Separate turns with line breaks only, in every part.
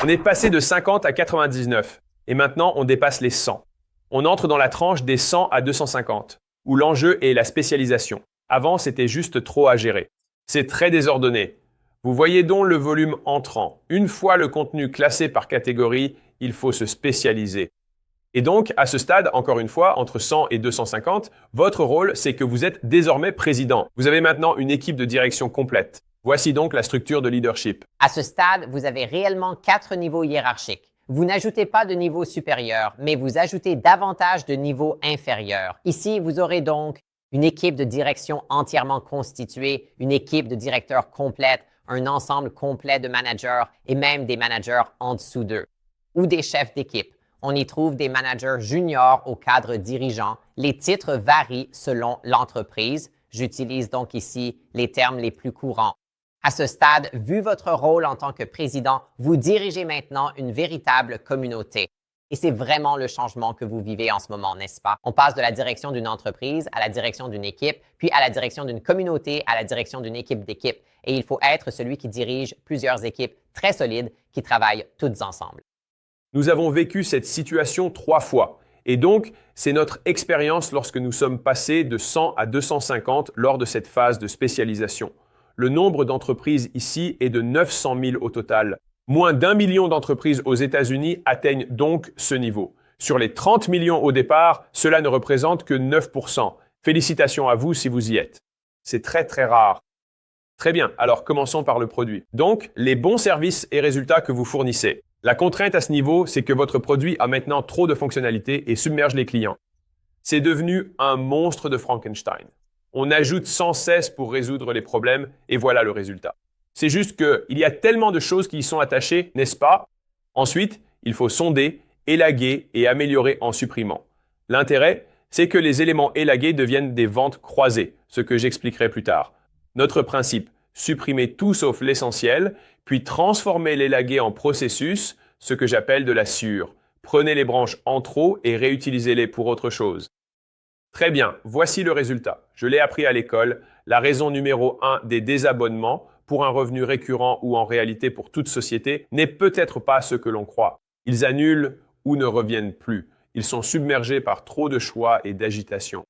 On est passé de 50 à 99 et maintenant on dépasse les 100. On entre dans la tranche des 100 à 250, où l'enjeu est la spécialisation. Avant, c'était juste trop à gérer. C'est très désordonné. Vous voyez donc le volume entrant. Une fois le contenu classé par catégorie, il faut se spécialiser. Et donc, à ce stade, encore une fois, entre 100 et 250, votre rôle, c'est que vous êtes désormais président. Vous avez maintenant une équipe de direction complète. Voici donc la structure de leadership.
À ce stade, vous avez réellement 4 niveaux hiérarchiques. Vous n'ajoutez pas de niveau supérieur, mais vous ajoutez davantage de niveaux inférieurs. Ici, vous aurez donc une équipe de direction entièrement constituée, une équipe de directeurs complète, un ensemble complet de managers et même des managers en dessous d'eux, ou des chefs d'équipe. On y trouve des managers juniors au cadre dirigeant. Les titres varient selon l'entreprise. J'utilise donc ici les termes les plus courants. À ce stade, vu votre rôle en tant que président, vous dirigez maintenant une véritable communauté. Et c'est vraiment le changement que vous vivez en ce moment, n'est-ce pas? On passe de la direction d'une entreprise à la direction d'une équipe, puis à la direction d'une communauté, à la direction d'une équipe d'équipe. Et il faut être celui qui dirige plusieurs équipes très solides qui travaillent toutes ensemble.
Nous avons vécu cette situation 3 fois. Et donc, c'est notre expérience lorsque nous sommes passés de 100 à 250 lors de cette phase de spécialisation. Le nombre d'entreprises ici est de 900 000 au total. Moins d'1 million d'entreprises aux États-Unis atteignent donc ce niveau. Sur les 30 millions au départ, cela ne représente que 9%. Félicitations à vous si vous y êtes. C'est très rare. Très bien, alors commençons par le produit. Donc, les bons services et résultats que vous fournissez. La contrainte à ce niveau, c'est que votre produit a maintenant trop de fonctionnalités et submerge les clients. C'est devenu un monstre de Frankenstein. On ajoute sans cesse pour résoudre les problèmes et voilà le résultat. C'est juste qu'il y a tellement de choses qui y sont attachées, n'est-ce pas? Ensuite, il faut sonder, élaguer et améliorer en supprimant. L'intérêt, c'est que les éléments élagués deviennent des ventes croisées, ce que j'expliquerai plus tard. Notre principe, supprimer tout sauf l'essentiel, puis transformer l'élagué en processus, ce que j'appelle de la sciure. Prenez les branches en trop et réutilisez-les pour autre chose. Très bien, voici le résultat. Je l'ai appris à l'école. La raison numéro 1 des désabonnements, pour un revenu récurrent ou en réalité pour toute société, n'est peut-être pas ce que l'on croit. Ils annulent ou ne reviennent plus. Ils sont submergés par trop de choix et d'agitation.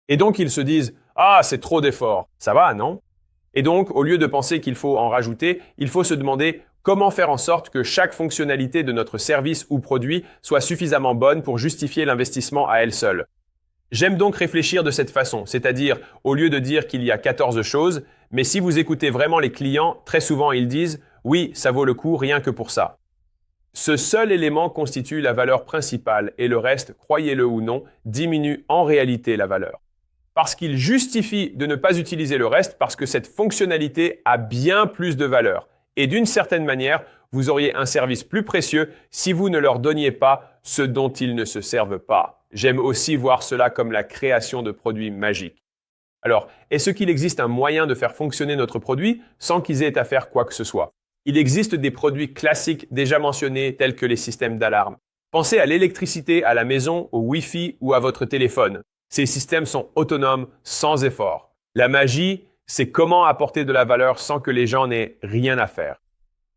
Et donc ils se disent « Ah, c'est trop d'efforts. Ça va, non ?» Et donc, au lieu de penser qu'il faut en rajouter, il faut se demander comment faire en sorte que chaque fonctionnalité de notre service ou produit soit suffisamment bonne pour justifier l'investissement à elle seule. J'aime donc réfléchir de cette façon, c'est-à-dire au lieu de dire qu'il y a 14 choses, mais si vous écoutez vraiment les clients, très souvent ils disent « Oui, ça vaut le coup rien que pour ça ». Ce seul élément constitue la valeur principale et le reste, croyez-le ou non, diminue en réalité la valeur. Parce qu'il justifie de ne pas utiliser le reste parce que cette fonctionnalité a bien plus de valeur. Et d'une certaine manière, vous auriez un service plus précieux si vous ne leur donniez pas ce dont ils ne se servent pas. J'aime aussi voir cela comme la création de produits magiques. Alors, est-ce qu'il existe un moyen de faire fonctionner notre produit sans qu'ils aient à faire quoi que ce soit? Il existe des produits classiques déjà mentionnés tels que les systèmes d'alarme. Pensez à l'électricité à la maison, au Wi-Fi ou à votre téléphone. Ces systèmes sont autonomes, sans effort. La magie, c'est comment apporter de la valeur sans que les gens n'aient rien à faire.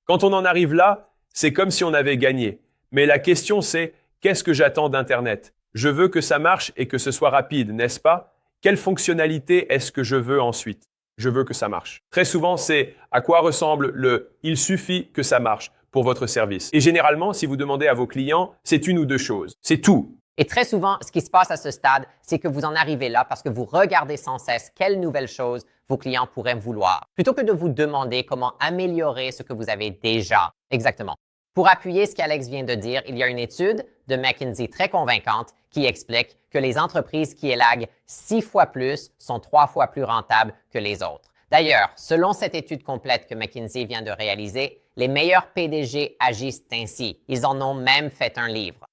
Quand on en arrive là, c'est comme si on avait gagné. Mais la question c'est, qu'est-ce que j'attends d'Internet? Je veux que ça marche et que ce soit rapide, n'est-ce pas? Quelle fonctionnalité est-ce que je veux ensuite? Je veux que ça marche. Très souvent, c'est à quoi ressemble le « il suffit que ça marche » pour votre service. Et généralement, si vous demandez à vos clients, c'est une ou deux choses. C'est tout.
Et très souvent, ce qui se passe à ce stade, c'est que vous en arrivez là parce que vous regardez sans cesse quelles nouvelles choses vos clients pourraient vouloir, plutôt que de vous demander comment améliorer ce que vous avez déjà. Exactement. Pour appuyer ce qu'Alex vient de dire, il y a une étude de McKinsey très convaincante qui explique que les entreprises qui élaguent 6 fois plus sont 3 fois plus rentables que les autres. D'ailleurs, selon cette étude complète que McKinsey vient de réaliser, les meilleurs PDG agissent ainsi. Ils en ont même fait un livre.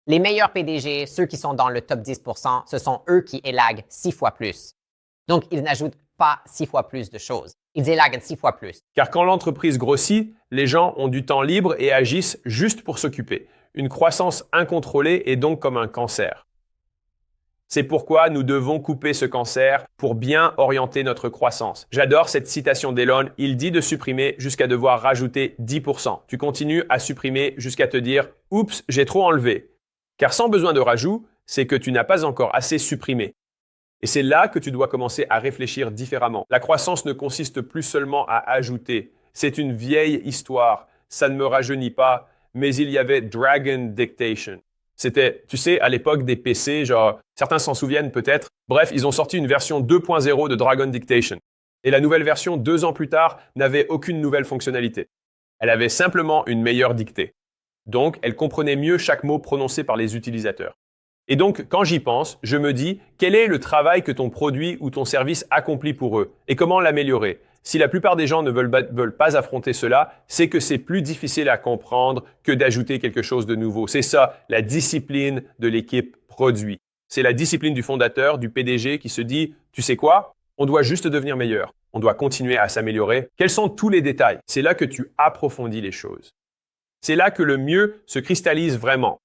Les meilleurs PDG, ceux qui sont dans le top 10%, ce sont eux qui élaguent 6 fois plus. Donc, ils n'ajoutent pas 6 fois plus de choses. Ils élaguent 6 fois plus.
Car quand l'entreprise grossit, les gens ont du temps libre et agissent juste pour s'occuper. Une croissance incontrôlée est donc comme un cancer. C'est pourquoi nous devons couper ce cancer pour bien orienter notre croissance. J'adore cette citation d'Elon. Il dit de supprimer jusqu'à devoir rajouter 10%. Tu continues à supprimer jusqu'à te dire « Oups, j'ai trop enlevé ». Car sans besoin de rajout, c'est que tu n'as pas encore assez supprimé. Et c'est là que tu dois commencer à réfléchir différemment. La croissance ne consiste plus seulement à ajouter. C'est une vieille histoire. Ça ne me rajeunit pas, mais il y avait Dragon Dictation. C'était, tu sais, à l'époque des PC, genre, certains s'en souviennent peut-être. Bref, ils ont sorti une version 2.0 de Dragon Dictation. Et la nouvelle version, 2 ans plus tard, n'avait aucune nouvelle fonctionnalité. Elle avait simplement une meilleure dictée. Donc, elle comprenait mieux chaque mot prononcé par les utilisateurs. Et donc, quand j'y pense, je me dis, quel est le travail que ton produit ou ton service accomplit pour eux et comment l'améliorer? Si la plupart des gens ne veulent pas affronter cela, c'est que c'est plus difficile à comprendre que d'ajouter quelque chose de nouveau. C'est ça, la discipline de l'équipe produit. C'est la discipline du fondateur, du PDG qui se dit, tu sais quoi? On doit juste devenir meilleur. On doit continuer à s'améliorer. Quels sont tous les détails? C'est là que tu approfondis les choses. C'est là que le mieux se cristallise vraiment.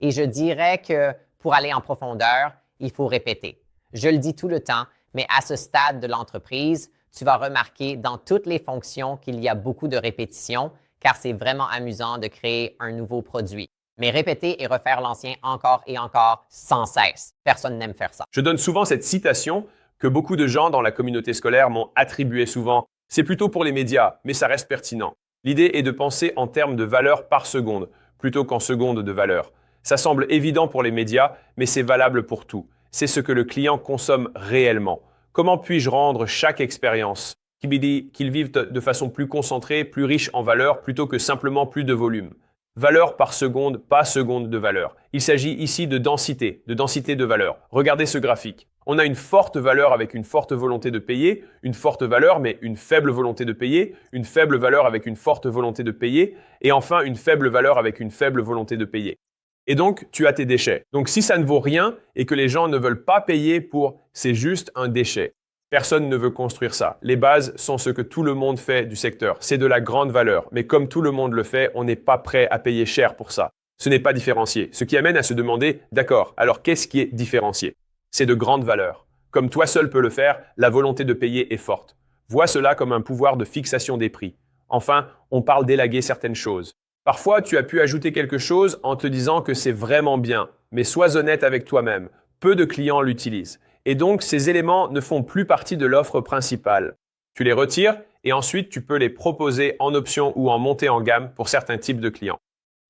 Et je dirais que pour aller en profondeur, il faut répéter. Je le dis tout le temps, mais à ce stade de l'entreprise, tu vas remarquer dans toutes les fonctions qu'il y a beaucoup de répétitions, car c'est vraiment amusant de créer un nouveau produit. Mais répéter et refaire l'ancien encore et encore sans cesse. Personne n'aime faire ça.
Je donne souvent cette citation que beaucoup de gens dans la communauté scolaire m'ont attribuée souvent. C'est plutôt pour les médias, mais ça reste pertinent. L'idée est de penser en termes de valeur par seconde, plutôt qu'en secondes de valeur. Ça semble évident pour les médias, mais c'est valable pour tout. C'est ce que le client consomme réellement. Comment puis-je rendre chaque expérience qu'ils vivent de façon plus concentrée, plus riche en valeur, plutôt que simplement plus de volume? Valeur par seconde, pas seconde de valeur. Il s'agit ici de densité de valeur. Regardez ce graphique. On a une forte valeur avec une forte volonté de payer, une forte valeur mais une faible volonté de payer, une faible valeur avec une forte volonté de payer, et enfin une faible valeur avec une faible volonté de payer. Et donc, tu as tes déchets. Donc, si ça ne vaut rien et que les gens ne veulent pas payer pour, c'est juste un déchet. Personne ne veut construire ça. Les bases sont ce que tout le monde fait du secteur. C'est de la grande valeur. Mais comme tout le monde le fait, on n'est pas prêt à payer cher pour ça. Ce n'est pas différencié. Ce qui amène à se demander, d'accord, alors qu'est-ce qui est différencié? C'est de grande valeur. Comme toi seul peux le faire, la volonté de payer est forte. Vois cela comme un pouvoir de fixation des prix. Enfin, on parle d'élaguer certaines choses. Parfois, tu as pu ajouter quelque chose en te disant que c'est vraiment bien, mais sois honnête avec toi-même. Peu de clients l'utilisent. Et donc, ces éléments ne font plus partie de l'offre principale. Tu les retires et ensuite tu peux les proposer en option ou en montée en gamme pour certains types de clients.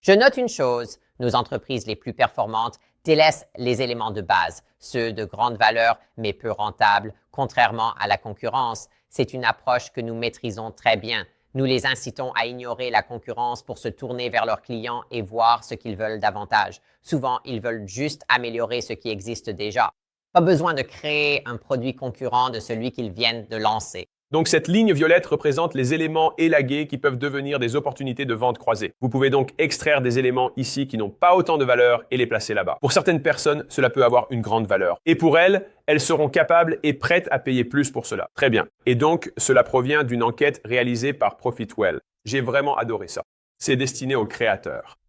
Je note une chose, nos entreprises les plus performantes délaissent les éléments de base, ceux de grande valeur mais peu rentables, contrairement à la concurrence. C'est une approche que nous maîtrisons très bien. Nous les incitons à ignorer la concurrence pour se tourner vers leurs clients et voir ce qu'ils veulent davantage. Souvent, ils veulent juste améliorer ce qui existe déjà. Pas besoin de créer un produit concurrent de celui qu'ils viennent de lancer.
Donc cette ligne violette représente les éléments élagués qui peuvent devenir des opportunités de vente croisée. Vous pouvez donc extraire des éléments ici qui n'ont pas autant de valeur et les placer là-bas. Pour certaines personnes, cela peut avoir une grande valeur. Et pour elles, elles seront capables et prêtes à payer plus pour cela. Très bien. Et donc, cela provient d'une enquête réalisée par Profitwell. J'ai vraiment adoré ça. C'est destiné aux créateurs.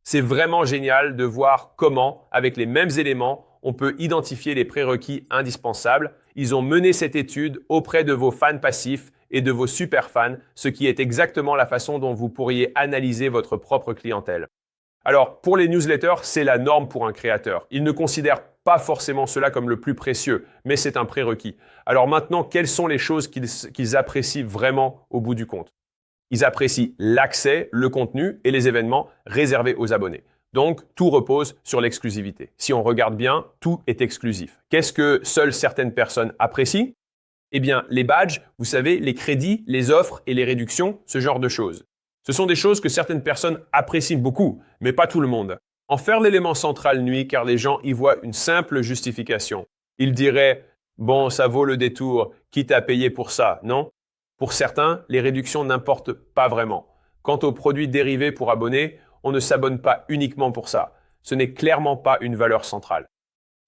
C'est vraiment génial de voir comment, avec les mêmes éléments, on peut identifier les prérequis indispensables. Ils ont mené cette étude auprès de vos fans passifs et de vos super fans, ce qui est exactement la façon dont vous pourriez analyser votre propre clientèle. Alors, pour les newsletters, c'est la norme pour un créateur. Ils ne considèrent pas forcément cela comme le plus précieux, mais c'est un prérequis. Alors maintenant, quelles sont les choses qu'ils apprécient vraiment au bout du compte? Ils apprécient l'accès, le contenu et les événements réservés aux abonnés. Donc, tout repose sur l'exclusivité. Si on regarde bien, tout est exclusif. Qu'est-ce que seules certaines personnes apprécient? Eh bien, les badges, vous savez, les crédits, les offres et les réductions, ce genre de choses. Ce sont des choses que certaines personnes apprécient beaucoup, mais pas tout le monde. En faire l'élément central nuit car les gens y voient une simple justification. Ils diraient « Bon, ça vaut le détour, quitte à payer pour ça, non ?» Pour certains, les réductions n'importent pas vraiment. Quant aux produits dérivés pour abonnés, on ne s'abonne pas uniquement pour ça. Ce n'est clairement pas une valeur centrale.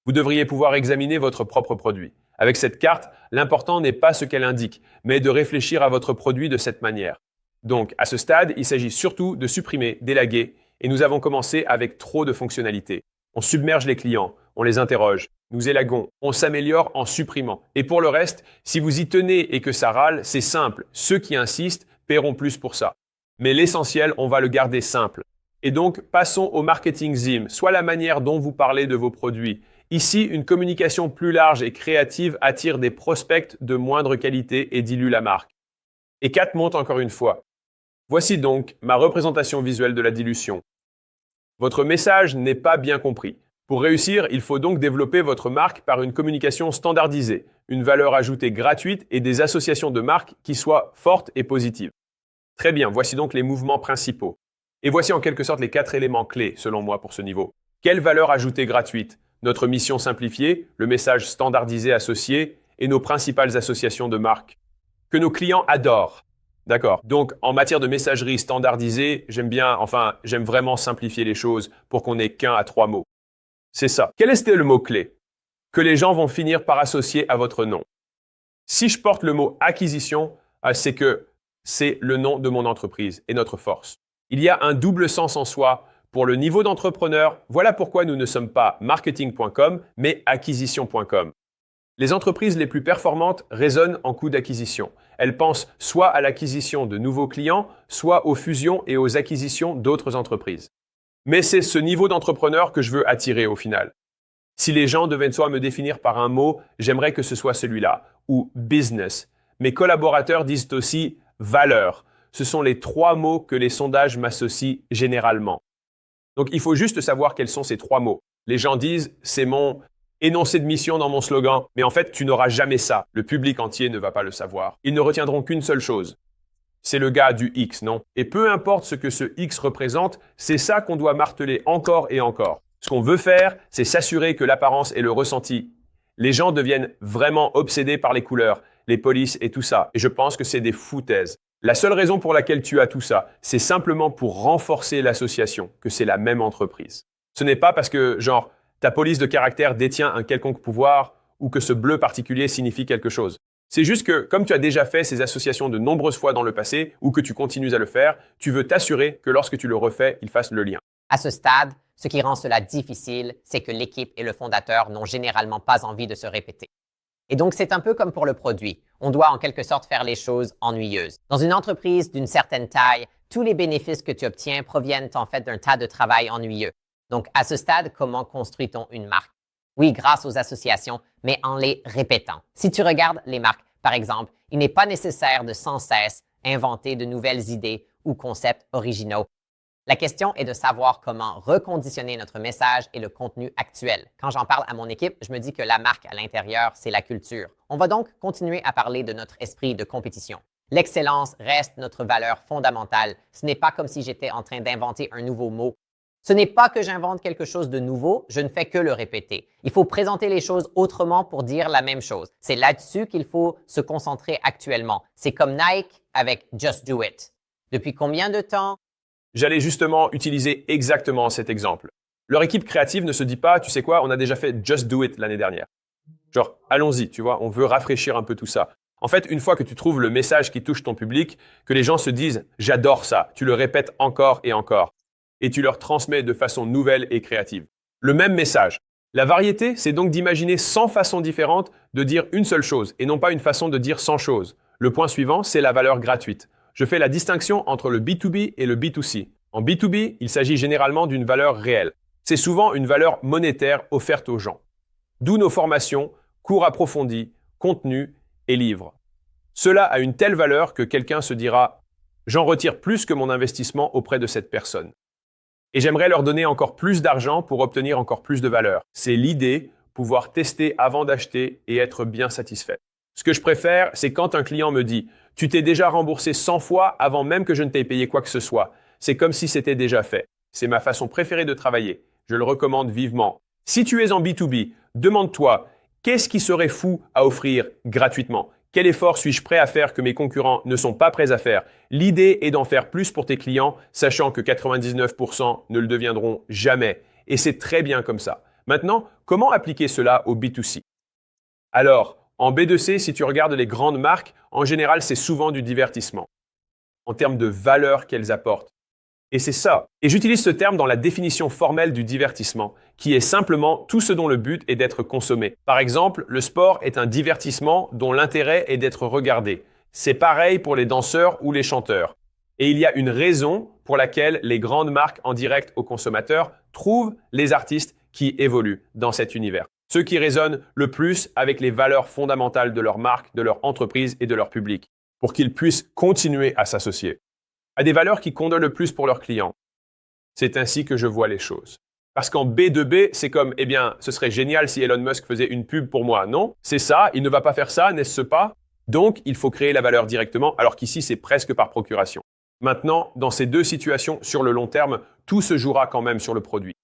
Vous devriez pouvoir examiner votre propre produit. Avec cette carte, l'important n'est pas ce qu'elle indique, mais de réfléchir à votre produit de cette manière. Donc, à ce stade, il s'agit surtout de supprimer, d'élaguer, et nous avons commencé avec trop de fonctionnalités. On submerge les clients. on les interroge, nous élaguons, on s'améliore en supprimant. Et pour le reste, si vous y tenez et que ça râle, c'est simple. Ceux qui insistent paieront plus pour ça. Mais l'essentiel, on va le garder simple. Et donc, passons au marketing ZIM, soit la manière dont vous parlez de vos produits. Ici, une communication plus large et créative attire des prospects de moindre qualité et dilue la marque. Et 4 monte encore une fois. Voici donc ma représentation visuelle de la dilution. Votre message n'est pas bien compris. Pour réussir, il faut donc développer votre marque par une communication standardisée, une valeur ajoutée gratuite et des associations de marque qui soient fortes et positives. Très bien, voici donc les mouvements principaux. Et voici en quelque sorte les 4 éléments clés, selon moi, pour ce niveau. Quelle valeur ajoutée gratuite? Notre mission simplifiée, le message standardisé associé et nos principales associations de marque. Que nos clients adorent. D'accord. Donc, en matière de messagerie standardisée, j'aime vraiment simplifier les choses pour qu'on n'ait qu'un à 3 mots. C'est ça. Quel était le mot-clé que les gens vont finir par associer à votre nom? Si je porte le mot acquisition, c'est que c'est le nom de mon entreprise et notre force. Il y a un double sens en soi. Pour le niveau d'entrepreneur, voilà pourquoi nous ne sommes pas marketing.com, mais acquisition.com. Les entreprises les plus performantes raisonnent en coût d'acquisition. Elles pensent soit à l'acquisition de nouveaux clients, soit aux fusions et aux acquisitions d'autres entreprises. Mais c'est ce niveau d'entrepreneur que je veux attirer au final. Si les gens devaient soit me définir par un mot, j'aimerais que ce soit celui-là, ou business. Mes collaborateurs disent aussi valeur. Ce sont les 3 mots que les sondages m'associent généralement. Donc, il faut juste savoir quels sont ces 3 mots. Les gens disent, c'est mon énoncé de mission dans mon slogan. Mais en fait, tu n'auras jamais ça. Le public entier ne va pas le savoir. Ils ne retiendront qu'une seule chose. C'est le gars du X, non? Et peu importe ce que ce X représente, c'est ça qu'on doit marteler encore et encore. Ce qu'on veut faire, c'est s'assurer que l'apparence et le ressenti. Les gens deviennent vraiment obsédés par les couleurs, les polices et tout ça. Et je pense que c'est des foutaises. La seule raison pour laquelle tu as tout ça, c'est simplement pour renforcer l'association, que c'est la même entreprise. Ce n'est pas parce que, genre, ta police de caractère détient un quelconque pouvoir ou que ce bleu particulier signifie quelque chose. C'est juste que, comme tu as déjà fait ces associations de nombreuses fois dans le passé ou que tu continues à le faire, tu veux t'assurer que lorsque tu le refais, il fasse le lien.
À ce stade, ce qui rend cela difficile, c'est que l'équipe et le fondateur n'ont généralement pas envie de se répéter. Et donc, c'est un peu comme pour le produit. On doit en quelque sorte faire les choses ennuyeuses. Dans une entreprise d'une certaine taille, tous les bénéfices que tu obtiens proviennent en fait d'un tas de travail ennuyeux. Donc, à ce stade, comment construit-on une marque? Oui, grâce aux associations, mais en les répétant. Si tu regardes les marques, par exemple, il n'est pas nécessaire de sans cesse inventer de nouvelles idées ou concepts originaux. La question est de savoir comment reconditionner notre message et le contenu actuel. Quand j'en parle à mon équipe, je me dis que la marque à l'intérieur, c'est la culture. On va donc continuer à parler de notre esprit de compétition. L'excellence reste notre valeur fondamentale. Ce n'est pas comme si j'étais en train d'inventer un nouveau mot. Ce n'est pas que j'invente quelque chose de nouveau, je ne fais que le répéter. Il faut présenter les choses autrement pour dire la même chose. C'est là-dessus qu'il faut se concentrer actuellement. C'est comme Nike avec Just Do It. Depuis combien de temps?
J'allais justement utiliser exactement cet exemple. Leur équipe créative ne se dit pas, tu sais quoi, on a déjà fait Just Do It l'année dernière. Genre, allons-y, tu vois, on veut rafraîchir un peu tout ça. En fait, une fois que tu trouves le message qui touche ton public, que les gens se disent, j'adore ça, tu le répètes encore et encore. Et tu leur transmets de façon nouvelle et créative. Le même message. La variété, c'est donc d'imaginer 100 façons différentes de dire une seule chose et non pas une façon de dire 100 choses. Le point suivant, c'est la valeur gratuite. Je fais la distinction entre le B2B et le B2C. En B2B, il s'agit généralement d'une valeur réelle. C'est souvent une valeur monétaire offerte aux gens. D'où nos formations, cours approfondis, contenus et livres. Cela a une telle valeur que quelqu'un se dira « j'en retire plus que mon investissement auprès de cette personne ». Et j'aimerais leur donner encore plus d'argent pour obtenir encore plus de valeur. C'est l'idée, pouvoir tester avant d'acheter et être bien satisfait. Ce que je préfère, c'est quand un client me dit « tu t'es déjà remboursé 100 fois avant même que je ne t'ai payé quoi que ce soit ». C'est comme si c'était déjà fait. C'est ma façon préférée de travailler. Je le recommande vivement. Si tu es en B2B, demande-toi qu'est-ce qui serait fou à offrir gratuitement? Quel effort suis-je prêt à faire que mes concurrents ne sont pas prêts à faire? L'idée est d'en faire plus pour tes clients, sachant que 99% ne le deviendront jamais. Et c'est très bien comme ça. Maintenant, comment appliquer cela au B2C? Alors, en B2C, si tu regardes les grandes marques, en général, c'est souvent du divertissement, en termes de valeur qu'elles apportent. Et c'est ça. Et j'utilise ce terme dans la définition formelle du divertissement, qui est simplement tout ce dont le but est d'être consommé. Par exemple, le sport est un divertissement dont l'intérêt est d'être regardé. C'est pareil pour les danseurs ou les chanteurs. Et il y a une raison pour laquelle les grandes marques en direct aux consommateurs trouvent les artistes qui évoluent dans cet univers. Ceux qui résonnent le plus avec les valeurs fondamentales de leur marque, de leur entreprise et de leur public, pour qu'ils puissent continuer à s'associer à des valeurs qui comptent le plus pour leurs clients. C'est ainsi que je vois les choses. Parce qu'en B2B, c'est comme, eh bien, ce serait génial si Elon Musk faisait une pub pour moi. Non, c'est ça, il ne va pas faire ça, n'est-ce pas? Donc, il faut créer la valeur directement, alors qu'ici, c'est presque par procuration. Maintenant, dans ces deux situations, sur le long terme, tout se jouera quand même sur le produit.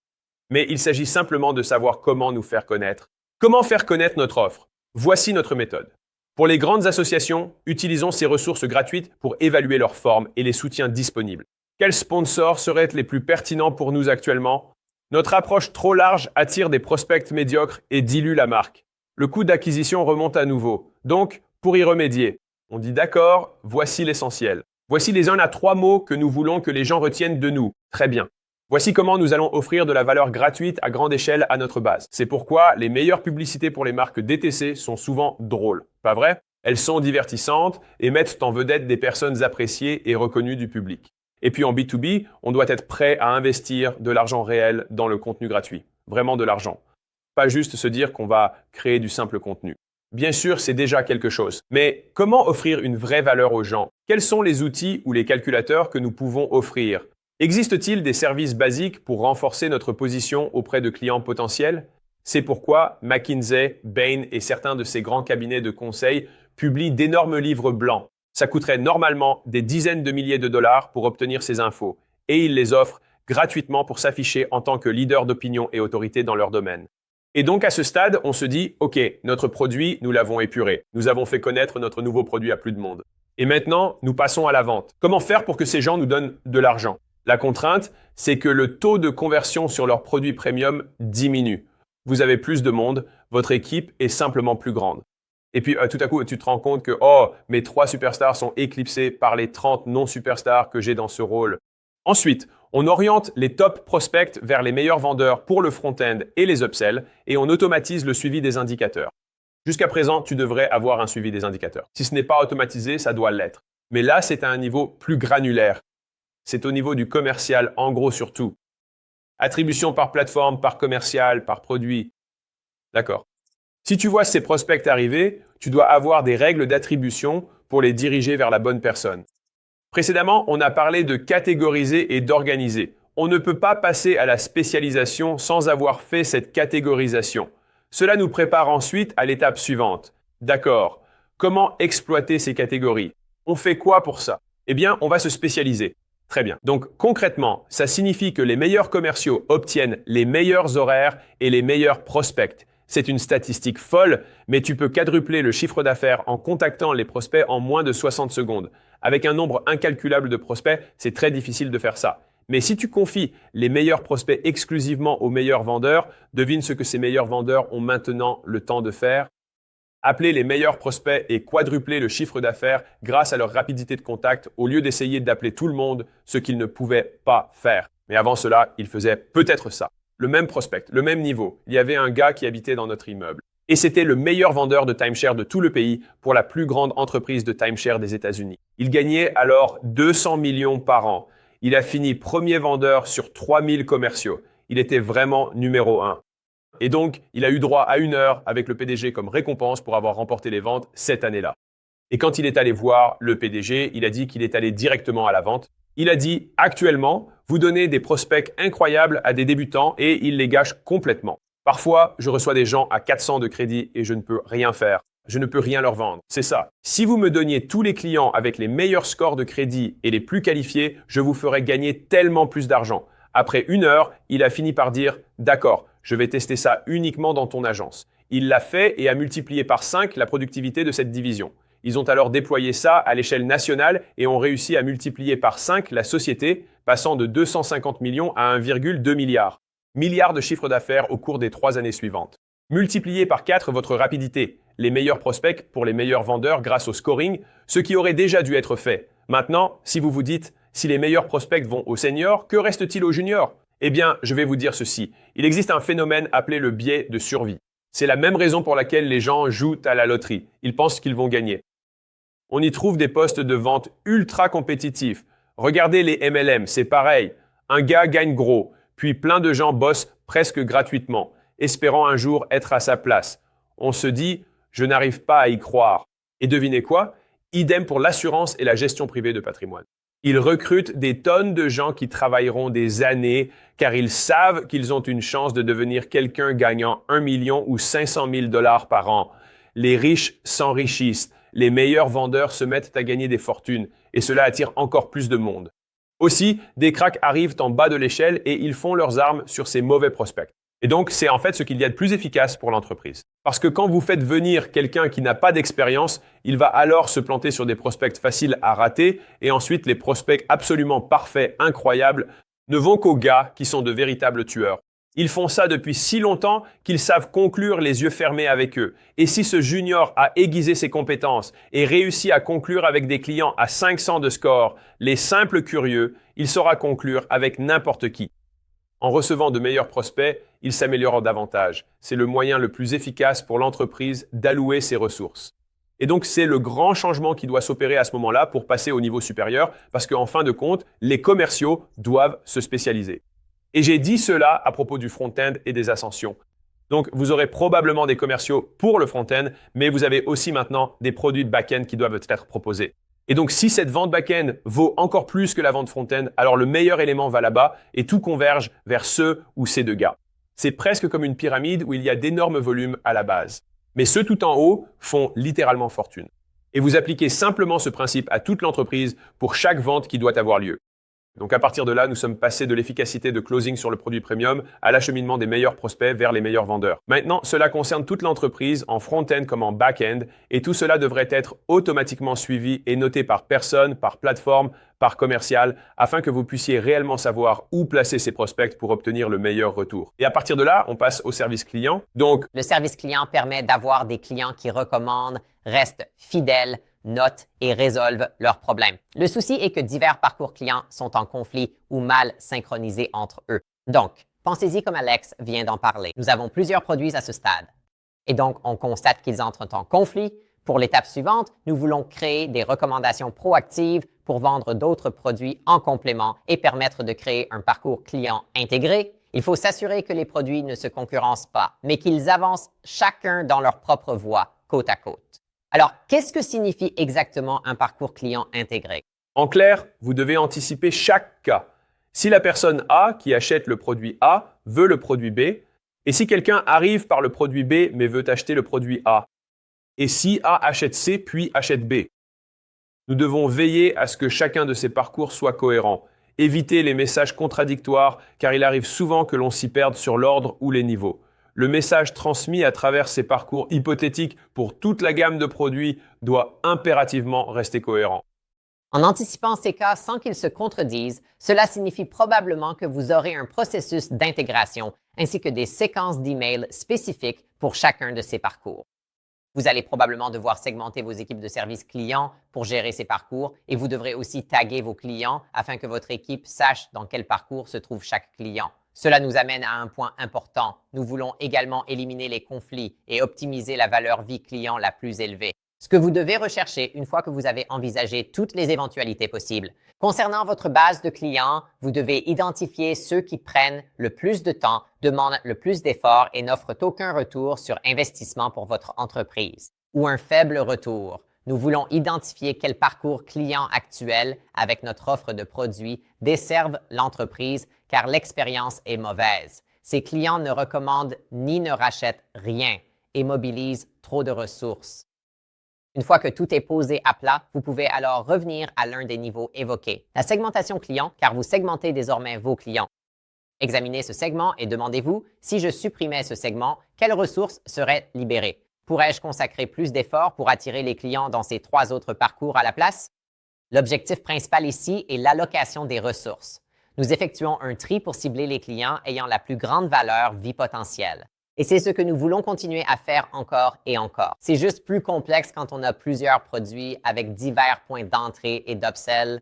Mais il s'agit simplement de savoir comment nous faire connaître. Comment faire connaître notre offre? Voici notre méthode. Pour les grandes associations, utilisons ces ressources gratuites pour évaluer leur forme et les soutiens disponibles. Quels sponsors seraient les plus pertinents pour nous actuellement? Notre approche trop large attire des prospects médiocres et dilue la marque. Le coût d'acquisition remonte à nouveau. Donc, pour y remédier, on dit d'accord, voici l'essentiel. Voici les 1 à 3 mots que nous voulons que les gens retiennent de nous. Très bien. Voici comment nous allons offrir de la valeur gratuite à grande échelle à notre base. C'est pourquoi les meilleures publicités pour les marques DTC sont souvent drôles. Pas vrai? Elles sont divertissantes et mettent en vedette des personnes appréciées et reconnues du public. Et puis en B2B, on doit être prêt à investir de l'argent réel dans le contenu gratuit. Vraiment de l'argent. Pas juste se dire qu'on va créer du simple contenu. Bien sûr, c'est déjà quelque chose. Mais comment offrir une vraie valeur aux gens? Quels sont les outils ou les calculateurs que nous pouvons offrir? Existe-t-il des services basiques pour renforcer notre position auprès de clients potentiels? C'est pourquoi McKinsey, Bain et certains de ces grands cabinets de conseil publient d'énormes livres blancs. Ça coûterait normalement des dizaines de milliers de dollars pour obtenir ces infos, et ils les offrent gratuitement pour s'afficher en tant que leader d'opinion et autorité dans leur domaine. Et donc à ce stade, on se dit, OK, notre produit, nous l'avons épuré. Nous avons fait connaître notre nouveau produit à plus de monde. Et maintenant, nous passons à la vente. Comment faire pour que ces gens nous donnent de l'argent? La contrainte, c'est que le taux de conversion sur leurs produits premium diminue. Vous avez plus de monde, votre équipe est simplement plus grande. Et puis tout à coup, tu te rends compte que mes 3 superstars sont éclipsés par les 30 non-superstars que j'ai dans ce rôle. Ensuite, on oriente les top prospects vers les meilleurs vendeurs pour le front-end et les upsells et on automatise le suivi des indicateurs. Jusqu'à présent, tu devrais avoir un suivi des indicateurs. Si ce n'est pas automatisé, ça doit l'être. Mais là, c'est à un niveau plus granulaire. C'est au niveau du commercial, en gros surtout. Attribution par plateforme, par commercial, par produit. D'accord. Si tu vois ces prospects arriver, tu dois avoir des règles d'attribution pour les diriger vers la bonne personne. Précédemment, on a parlé de catégoriser et d'organiser. On ne peut pas passer à la spécialisation sans avoir fait cette catégorisation. Cela nous prépare ensuite à l'étape suivante. D'accord. Comment exploiter ces catégories? On fait quoi pour ça? Eh bien, on va se spécialiser. Très bien. Donc concrètement, ça signifie que les meilleurs commerciaux obtiennent les meilleurs horaires et les meilleurs prospects. C'est une statistique folle, mais tu peux quadrupler le chiffre d'affaires en contactant les prospects en moins de 60 secondes. Avec un nombre incalculable de prospects, c'est très difficile de faire ça. Mais si tu confies les meilleurs prospects exclusivement aux meilleurs vendeurs, devine ce que ces meilleurs vendeurs ont maintenant le temps de faire. Appeler les meilleurs prospects et quadrupler le chiffre d'affaires grâce à leur rapidité de contact au lieu d'essayer d'appeler tout le monde, ce qu'ils ne pouvaient pas faire. Mais avant cela, ils faisaient peut-être ça. Le même prospect, le même niveau. Il y avait un gars qui habitait dans notre immeuble. Et c'était le meilleur vendeur de timeshare de tout le pays pour la plus grande entreprise de timeshare des États-Unis. Il gagnait alors 200 millions par an. Il a fini premier vendeur sur 3000 commerciaux. Il était vraiment numéro 1. Et donc, il a eu droit à 1 heure avec le PDG comme récompense pour avoir remporté les ventes cette année-là. Et quand il est allé voir le PDG, il a dit qu'il est allé directement à la vente. Il a dit, actuellement, vous donnez des prospects incroyables à des débutants et il les gâche complètement. Parfois, je reçois des gens à 400 de crédit et je ne peux rien faire. Je ne peux rien leur vendre. C'est ça. Si vous me donniez tous les clients avec les meilleurs scores de crédit et les plus qualifiés, je vous ferais gagner tellement plus d'argent. Après 1 heure, il a fini par dire « D'accord, je vais tester ça uniquement dans ton agence ». Il l'a fait et a multiplié par 5 la productivité de cette division. Ils ont alors déployé ça à l'échelle nationale et ont réussi à multiplier par 5 la société, passant de 250 millions à 1,2 milliard. Milliards de chiffre d'affaires au cours des 3 années suivantes. Multipliez par 4 votre rapidité, les meilleurs prospects pour les meilleurs vendeurs grâce au scoring, ce qui aurait déjà dû être fait. Maintenant, si vous vous dites Si les meilleurs prospects vont aux seniors, que reste-t-il aux juniors? Eh bien, je vais vous dire ceci. Il existe un phénomène appelé le biais de survie. C'est la même raison pour laquelle les gens jouent à la loterie. Ils pensent qu'ils vont gagner. On y trouve des postes de vente ultra compétitifs. Regardez les MLM, c'est pareil. Un gars gagne gros, puis plein de gens bossent presque gratuitement, espérant un jour être à sa place. On se dit, je n'arrive pas à y croire. Et devinez quoi? Idem pour l'assurance et la gestion privée de patrimoine. Ils recrutent des tonnes de gens qui travailleront des années car ils savent qu'ils ont une chance de devenir quelqu'un gagnant 1 million ou 500 000 dollars par an. Les riches s'enrichissent, les meilleurs vendeurs se mettent à gagner des fortunes et cela attire encore plus de monde. Aussi, des cracks arrivent en bas de l'échelle et ils font leurs armes sur ces mauvais prospects. Et donc, c'est en fait ce qu'il y a de plus efficace pour l'entreprise. Parce que quand vous faites venir quelqu'un qui n'a pas d'expérience, il va alors se planter sur des prospects faciles à rater et ensuite les prospects absolument parfaits, incroyables, ne vont qu'aux gars qui sont de véritables tueurs. Ils font ça depuis si longtemps qu'ils savent conclure les yeux fermés avec eux. Et si ce junior a aiguisé ses compétences et réussi à conclure avec des clients à 500 de score, les simples curieux, il saura conclure avec n'importe qui. En recevant de meilleurs prospects, il s'améliore davantage. C'est le moyen le plus efficace pour l'entreprise d'allouer ses ressources. Et donc, c'est le grand changement qui doit s'opérer à ce moment-là pour passer au niveau supérieur, parce qu'en fin de compte, les commerciaux doivent se spécialiser. Et j'ai dit cela à propos du front-end et des ascensions. Donc, vous aurez probablement des commerciaux pour le front-end, mais vous avez aussi maintenant des produits de back-end qui doivent être proposés. Et donc, si cette vente back-end vaut encore plus que la vente front-end, alors le meilleur élément va là-bas et tout converge vers ce ou ces deux gars. C'est presque comme une pyramide où il y a d'énormes volumes à la base. Mais ceux tout en haut font littéralement fortune. Et vous appliquez simplement ce principe à toute l'entreprise pour chaque vente qui doit avoir lieu. Donc à partir de là, nous sommes passés de l'efficacité de closing sur le produit premium à l'acheminement des meilleurs prospects vers les meilleurs vendeurs. Maintenant, cela concerne toute l'entreprise en front-end comme en back-end et tout cela devrait être automatiquement suivi et noté par personne, par plateforme, par commercial afin que vous puissiez réellement savoir où placer ces prospects pour obtenir le meilleur retour. Et à partir de là, on passe au service client. Donc,
le service client permet d'avoir des clients qui recommandent, restent fidèles, notent et résolvent leurs problèmes. Le souci est que divers parcours clients sont en conflit ou mal synchronisés entre eux. Donc, pensez-y comme Alex vient d'en parler. Nous avons plusieurs produits à ce stade. Et donc, on constate qu'ils entrent en conflit. Pour l'étape suivante, nous voulons créer des recommandations proactives pour vendre d'autres produits en complément et permettre de créer un parcours client intégré. Il faut s'assurer que les produits ne se concurrencent pas, mais qu'ils avancent chacun dans leur propre voie, côte à côte. Alors, qu'est-ce que signifie exactement un parcours client intégré?
En clair, vous devez anticiper chaque cas. Si la personne A qui achète le produit A veut le produit B, et si quelqu'un arrive par le produit B mais veut acheter le produit A, et si A achète C puis achète B. Nous devons veiller à ce que chacun de ces parcours soit cohérent. Éviter les messages contradictoires car il arrive souvent que l'on s'y perde sur l'ordre ou les niveaux. Le message transmis à travers ces parcours hypothétiques pour toute la gamme de produits doit impérativement rester cohérent.
En anticipant ces cas sans qu'ils se contredisent, cela signifie probablement que vous aurez un processus d'intégration ainsi que des séquences d'emails spécifiques pour chacun de ces parcours. Vous allez probablement devoir segmenter vos équipes de service client pour gérer ces parcours et vous devrez aussi taguer vos clients afin que votre équipe sache dans quel parcours se trouve chaque client. Cela nous amène à un point important. Nous voulons également éliminer les conflits et optimiser la valeur vie client la plus élevée. Ce que vous devez rechercher une fois que vous avez envisagé toutes les éventualités possibles. Concernant votre base de clients, vous devez identifier ceux qui prennent le plus de temps, demandent le plus d'efforts et n'offrent aucun retour sur investissement pour votre entreprise ou un faible retour. Nous voulons identifier quel parcours client actuel avec notre offre de produits desservent l'entreprise car l'expérience est mauvaise. Ces clients ne recommandent ni ne rachètent rien et mobilisent trop de ressources. Une fois que tout est posé à plat, vous pouvez alors revenir à l'un des niveaux évoqués, la segmentation client, car vous segmentez désormais vos clients. Examinez ce segment et demandez-vous, si je supprimais ce segment, quelles ressources seraient libérées? Pourrais-je consacrer plus d'efforts pour attirer les clients dans ces 3 autres parcours à la place? L'objectif principal ici est l'allocation des ressources. Nous effectuons un tri pour cibler les clients ayant la plus grande valeur vie potentielle. Et c'est ce que nous voulons continuer à faire encore et encore. C'est juste plus complexe quand on a plusieurs produits avec divers points d'entrée et d'upsell.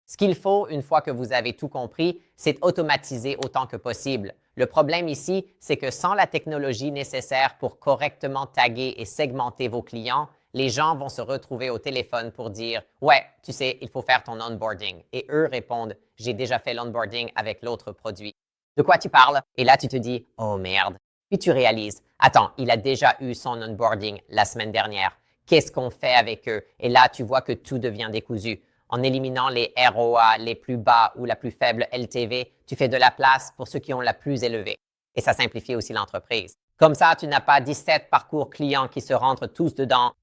Ce qu'il faut, une fois que vous avez tout compris, c'est automatiser autant que possible. Le problème ici, c'est que sans la technologie nécessaire pour correctement taguer et segmenter vos clients, les gens vont se retrouver au téléphone pour dire « Ouais, tu sais, il faut faire ton onboarding ». Et eux répondent « J'ai déjà fait l'onboarding avec l'autre produit ». De quoi tu parles? Et là, tu te dis « Oh merde ». Puis tu réalises « Attends, il a déjà eu son onboarding la semaine dernière. Qu'est-ce qu'on fait avec eux? » Et là, tu vois que tout devient décousu. En éliminant les ROA les plus bas ou la plus faible LTV, tu fais de la place pour ceux qui ont la plus élevée. Et ça simplifie aussi l'entreprise. Comme ça, tu n'as pas 17 parcours clients qui se rentrent tous dedans.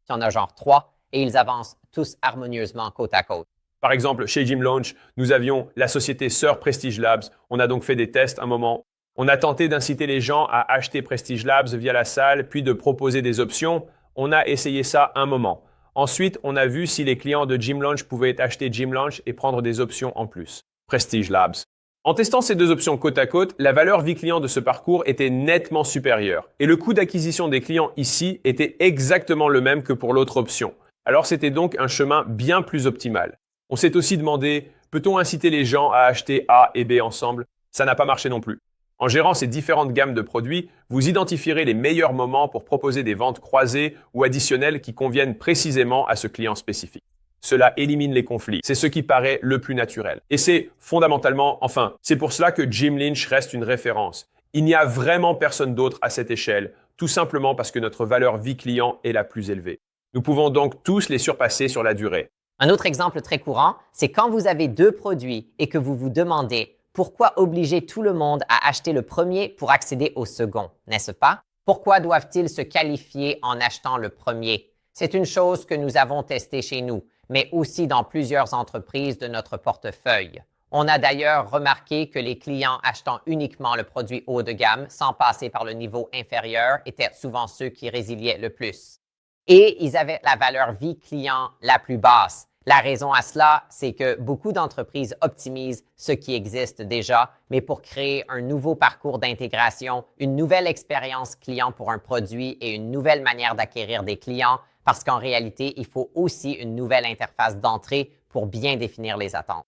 Tu en as genre 3 et ils avancent tous harmonieusement côte à côte.
Par exemple, chez Gym Launch, nous avions la société sœur Prestige Labs. On a donc fait des tests un moment. On a tenté d'inciter les gens à acheter Prestige Labs via la salle, puis de proposer des options. On a essayé ça un moment. Ensuite, on a vu si les clients de Gym Launch pouvaient acheter Gym Launch et prendre des options en plus. Prestige Labs. En testant ces deux options côte à côte, la valeur vie client de ce parcours était nettement supérieure. Et le coût d'acquisition des clients ici était exactement le même que pour l'autre option. Alors c'était donc un chemin bien plus optimal. On s'est aussi demandé, peut-on inciter les gens à acheter A et B ensemble? Ça n'a pas marché non plus. En gérant ces différentes gammes de produits, vous identifierez les meilleurs moments pour proposer des ventes croisées ou additionnelles qui conviennent précisément à ce client spécifique. Cela élimine les conflits. C'est ce qui paraît le plus naturel. Et c'est fondamentalement, c'est pour cela que Gym Launch reste une référence. Il n'y a vraiment personne d'autre à cette échelle, tout simplement parce que notre valeur vie client est la plus élevée. Nous pouvons donc tous les surpasser sur la durée.
Un autre exemple très courant, c'est quand vous avez 2 produits et que vous vous demandez pourquoi obliger tout le monde à acheter le premier pour accéder au second, n'est-ce pas? Pourquoi doivent-ils se qualifier en achetant le premier? C'est une chose que nous avons testée chez nous, mais aussi dans plusieurs entreprises de notre portefeuille. On a d'ailleurs remarqué que les clients achetant uniquement le produit haut de gamme sans passer par le niveau inférieur étaient souvent ceux qui résiliaient le plus. Et ils avaient la valeur vie client la plus basse. La raison à cela, c'est que beaucoup d'entreprises optimisent ce qui existe déjà, mais pour créer un nouveau parcours d'intégration, une nouvelle expérience client pour un produit et une nouvelle manière d'acquérir des clients, parce qu'en réalité, il faut aussi une nouvelle interface d'entrée pour bien définir les attentes.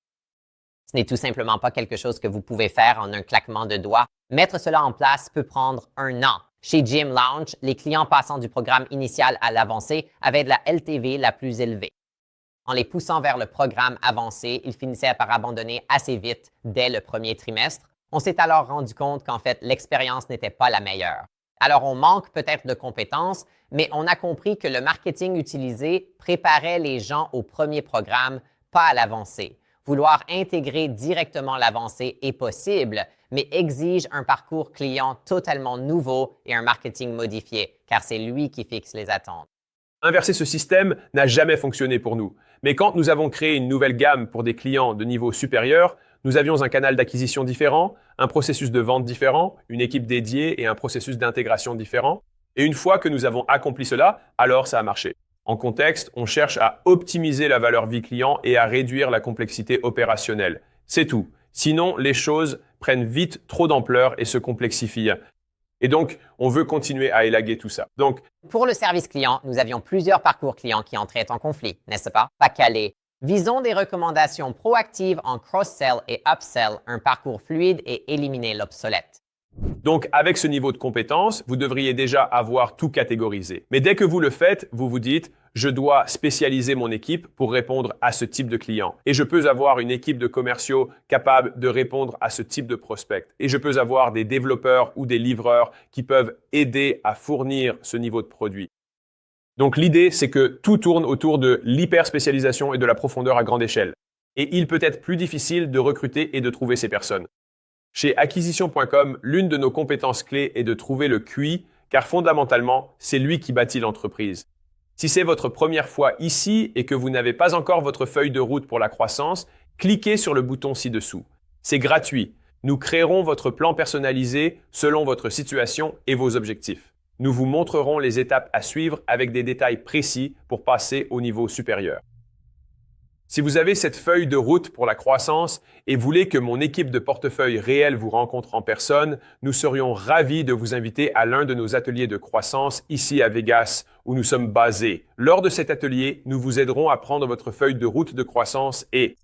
Ce n'est tout simplement pas quelque chose que vous pouvez faire en un claquement de doigts. Mettre cela en place peut prendre 1 an. Chez Gym Launch, les clients passant du programme initial à l'avancé avaient de la LTV la plus élevée. En les poussant vers le programme avancé, ils finissaient par abandonner assez vite dès le premier trimestre. On s'est alors rendu compte qu'en fait, l'expérience n'était pas la meilleure. Alors, on manque peut-être de compétences, mais on a compris que le marketing utilisé préparait les gens au premier programme, pas à l'avancé. Vouloir intégrer directement l'avancé est possible, mais exige un parcours client totalement nouveau et un marketing modifié, car c'est lui qui fixe les attentes.
Inverser ce système n'a jamais fonctionné pour nous. Mais quand nous avons créé une nouvelle gamme pour des clients de niveau supérieur, nous avions un canal d'acquisition différent, un processus de vente différent, une équipe dédiée et un processus d'intégration différent. Et une fois que nous avons accompli cela, alors ça a marché. En contexte, on cherche à optimiser la valeur vie client et à réduire la complexité opérationnelle. C'est tout. Sinon, les choses prennent vite trop d'ampleur et se complexifient. Et donc, on veut continuer à élaguer tout ça. Donc,
pour le service client, nous avions plusieurs parcours clients qui entraient en conflit, n'est-ce pas? Pas calé. Visons des recommandations proactives en cross-sell et upsell, un parcours fluide et éliminer l'obsolète.
Donc, avec ce niveau de compétence, vous devriez déjà avoir tout catégorisé. Mais dès que vous le faites, vous vous dites « je dois spécialiser mon équipe pour répondre à ce type de client. Et je peux avoir une équipe de commerciaux capable de répondre à ce type de prospect. Et je peux avoir des développeurs ou des livreurs qui peuvent aider à fournir ce niveau de produit. » Donc, l'idée, c'est que tout tourne autour de l'hyper-spécialisation et de la profondeur à grande échelle. Et il peut être plus difficile de recruter et de trouver ces personnes. Chez acquisition.com, l'une de nos compétences clés est de trouver le QI, car fondamentalement, c'est lui qui bâtit l'entreprise. Si c'est votre première fois ici et que vous n'avez pas encore votre feuille de route pour la croissance, cliquez sur le bouton ci-dessous. C'est gratuit. Nous créerons votre plan personnalisé selon votre situation et vos objectifs. Nous vous montrerons les étapes à suivre avec des détails précis pour passer au niveau supérieur. Si vous avez cette feuille de route pour la croissance et voulez que mon équipe de portefeuille réelle vous rencontre en personne, nous serions ravis de vous inviter à l'un de nos ateliers de croissance ici à Vegas, où nous sommes basés. Lors de cet atelier, nous vous aiderons à prendre votre feuille de route de croissance et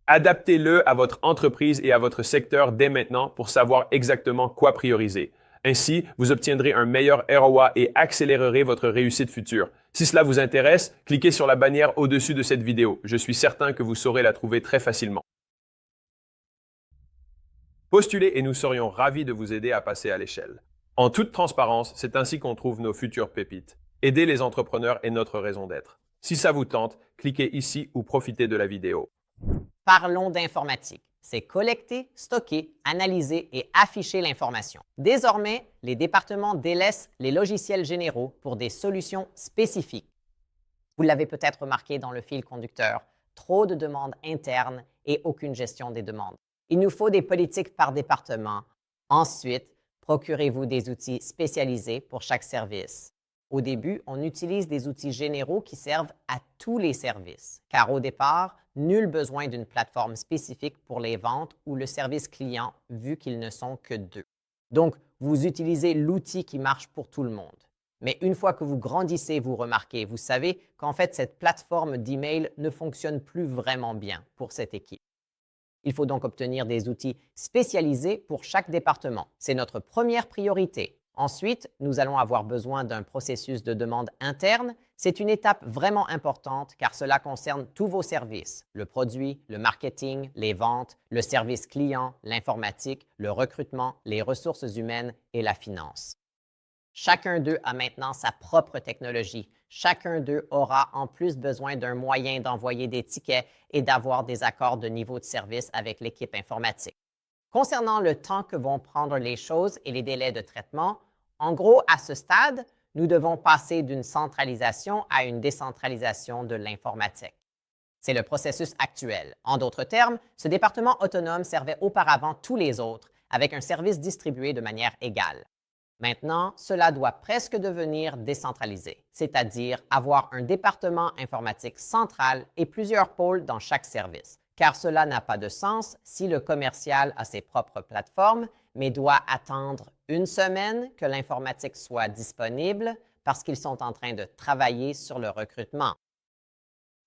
Adaptez-le à votre entreprise et à votre secteur dès maintenant pour savoir exactement quoi prioriser. Ainsi, vous obtiendrez un meilleur ROI et accélérerez votre réussite future. Si cela vous intéresse, cliquez sur la bannière au-dessus de cette vidéo. Je suis certain que vous saurez la trouver très facilement. Postulez et nous serions ravis de vous aider à passer à l'échelle. En toute transparence, c'est ainsi qu'on trouve nos futures pépites. Aider les entrepreneurs est notre raison d'être. Si ça vous tente, cliquez ici ou profitez de la vidéo.
Parlons d'informatique. C'est collecter, stocker, analyser et afficher l'information. Désormais, les départements délaissent les logiciels généraux pour des solutions spécifiques. Vous l'avez peut-être remarqué dans le fil conducteur, trop de demandes internes et aucune gestion des demandes. Il nous faut des politiques par département. Ensuite, procurez-vous des outils spécialisés pour chaque service. Au début, on utilise des outils généraux qui servent à tous les services, car au départ, nul besoin d'une plateforme spécifique pour les ventes ou le service client, vu qu'ils ne sont que deux. Donc, vous utilisez l'outil qui marche pour tout le monde. Mais une fois que vous grandissez, vous remarquez, vous savez qu'en fait, cette plateforme d'email ne fonctionne plus vraiment bien pour cette équipe. Il faut donc obtenir des outils spécialisés pour chaque département. C'est notre première priorité. Ensuite, nous allons avoir besoin d'un processus de demande interne. C'est une étape vraiment importante car cela concerne tous vos services, le produit, le marketing, les ventes, le service client, l'informatique, le recrutement, les ressources humaines et la finance. Chacun d'eux a maintenant sa propre technologie. Chacun d'eux aura en plus besoin d'un moyen d'envoyer des tickets et d'avoir des accords de niveau de service avec l'équipe informatique. Concernant le temps que vont prendre les choses et les délais de traitement, en gros, à ce stade, nous devons passer d'une centralisation à une décentralisation de l'informatique. C'est le processus actuel. En d'autres termes, ce département autonome servait auparavant tous les autres avec un service distribué de manière égale. Maintenant, cela doit presque devenir décentralisé, c'est-à-dire avoir un département informatique central et plusieurs pôles dans chaque service, car cela n'a pas de sens si le commercial a ses propres plateformes, mais doit attendre une semaine que l'informatique soit disponible parce qu'ils sont en train de travailler sur le recrutement.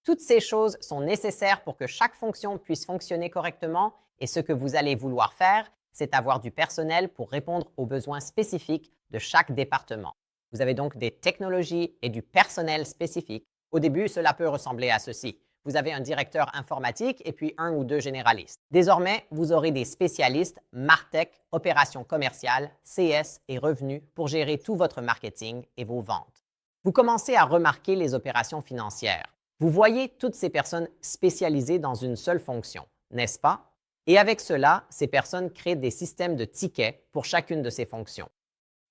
Toutes ces choses sont nécessaires pour que chaque fonction puisse fonctionner correctement et ce que vous allez vouloir faire, c'est avoir du personnel pour répondre aux besoins spécifiques de chaque département. Vous avez donc des technologies et du personnel spécifique. Au début, cela peut ressembler à ceci. Vous avez un directeur informatique et puis un ou deux généralistes. Désormais, vous aurez des spécialistes MarTech, opérations commerciales, CS et revenus pour gérer tout votre marketing et vos ventes. Vous commencez à remarquer les opérations financières. Vous voyez toutes ces personnes spécialisées dans une seule fonction, n'est-ce pas? Et avec cela, ces personnes créent des systèmes de tickets pour chacune de ces fonctions.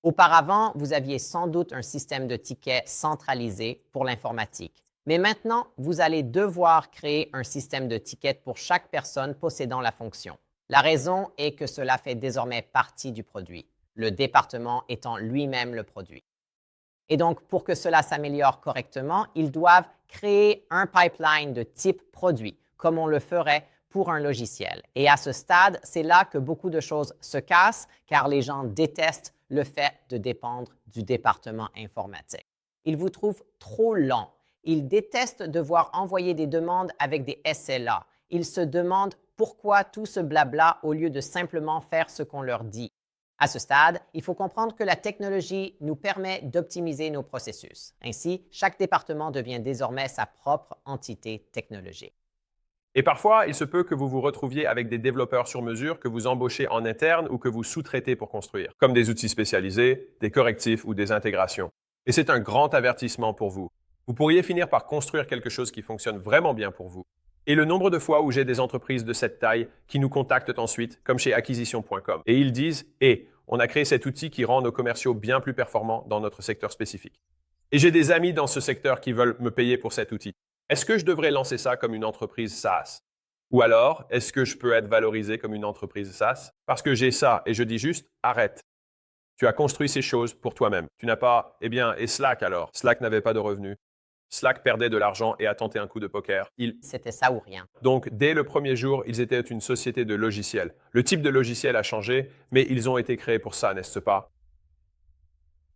Auparavant, vous aviez sans doute un système de tickets centralisé pour l'informatique. Mais maintenant, vous allez devoir créer un système de tickets pour chaque personne possédant la fonction. La raison est que cela fait désormais partie du produit, le département étant lui-même le produit. Et donc, pour que cela s'améliore correctement, ils doivent créer un pipeline de type produit, comme on le ferait pour un logiciel. Et à ce stade, c'est là que beaucoup de choses se cassent, car les gens détestent le fait de dépendre du département informatique. Ils vous trouvent trop lent. Ils détestent devoir envoyer des demandes avec des SLA. Ils se demandent pourquoi tout ce blabla au lieu de simplement faire ce qu'on leur dit. À ce stade, il faut comprendre que la technologie nous permet d'optimiser nos processus. Ainsi, chaque département devient désormais sa propre entité technologique.
Et parfois, il se peut que vous vous retrouviez avec des développeurs sur mesure que vous embauchez en interne ou que vous sous-traitez pour construire, comme des outils spécialisés, des correctifs ou des intégrations. Et c'est un grand avertissement pour vous. Vous pourriez finir par construire quelque chose qui fonctionne vraiment bien pour vous. Et le nombre de fois où j'ai des entreprises de cette taille qui nous contactent ensuite, comme chez acquisition.com, et ils disent « Eh, on a créé cet outil qui rend nos commerciaux bien plus performants dans notre secteur spécifique. Et j'ai des amis dans ce secteur qui veulent me payer pour cet outil. Est-ce que je devrais lancer ça comme une entreprise SaaS? Ou alors, est-ce que je peux être valorisé comme une entreprise SaaS? Parce que j'ai ça et je dis juste « Arrête. Tu as construit ces choses pour toi-même. Tu n'as pas… Eh bien, et Slack alors? Slack n'avait pas de revenus. Slack perdait de l'argent et a tenté un coup de poker.
C'était ça ou rien.
Donc, dès le premier jour, ils étaient une société de logiciels. Le type de logiciel a changé, mais ils ont été créés pour ça, n'est-ce pas?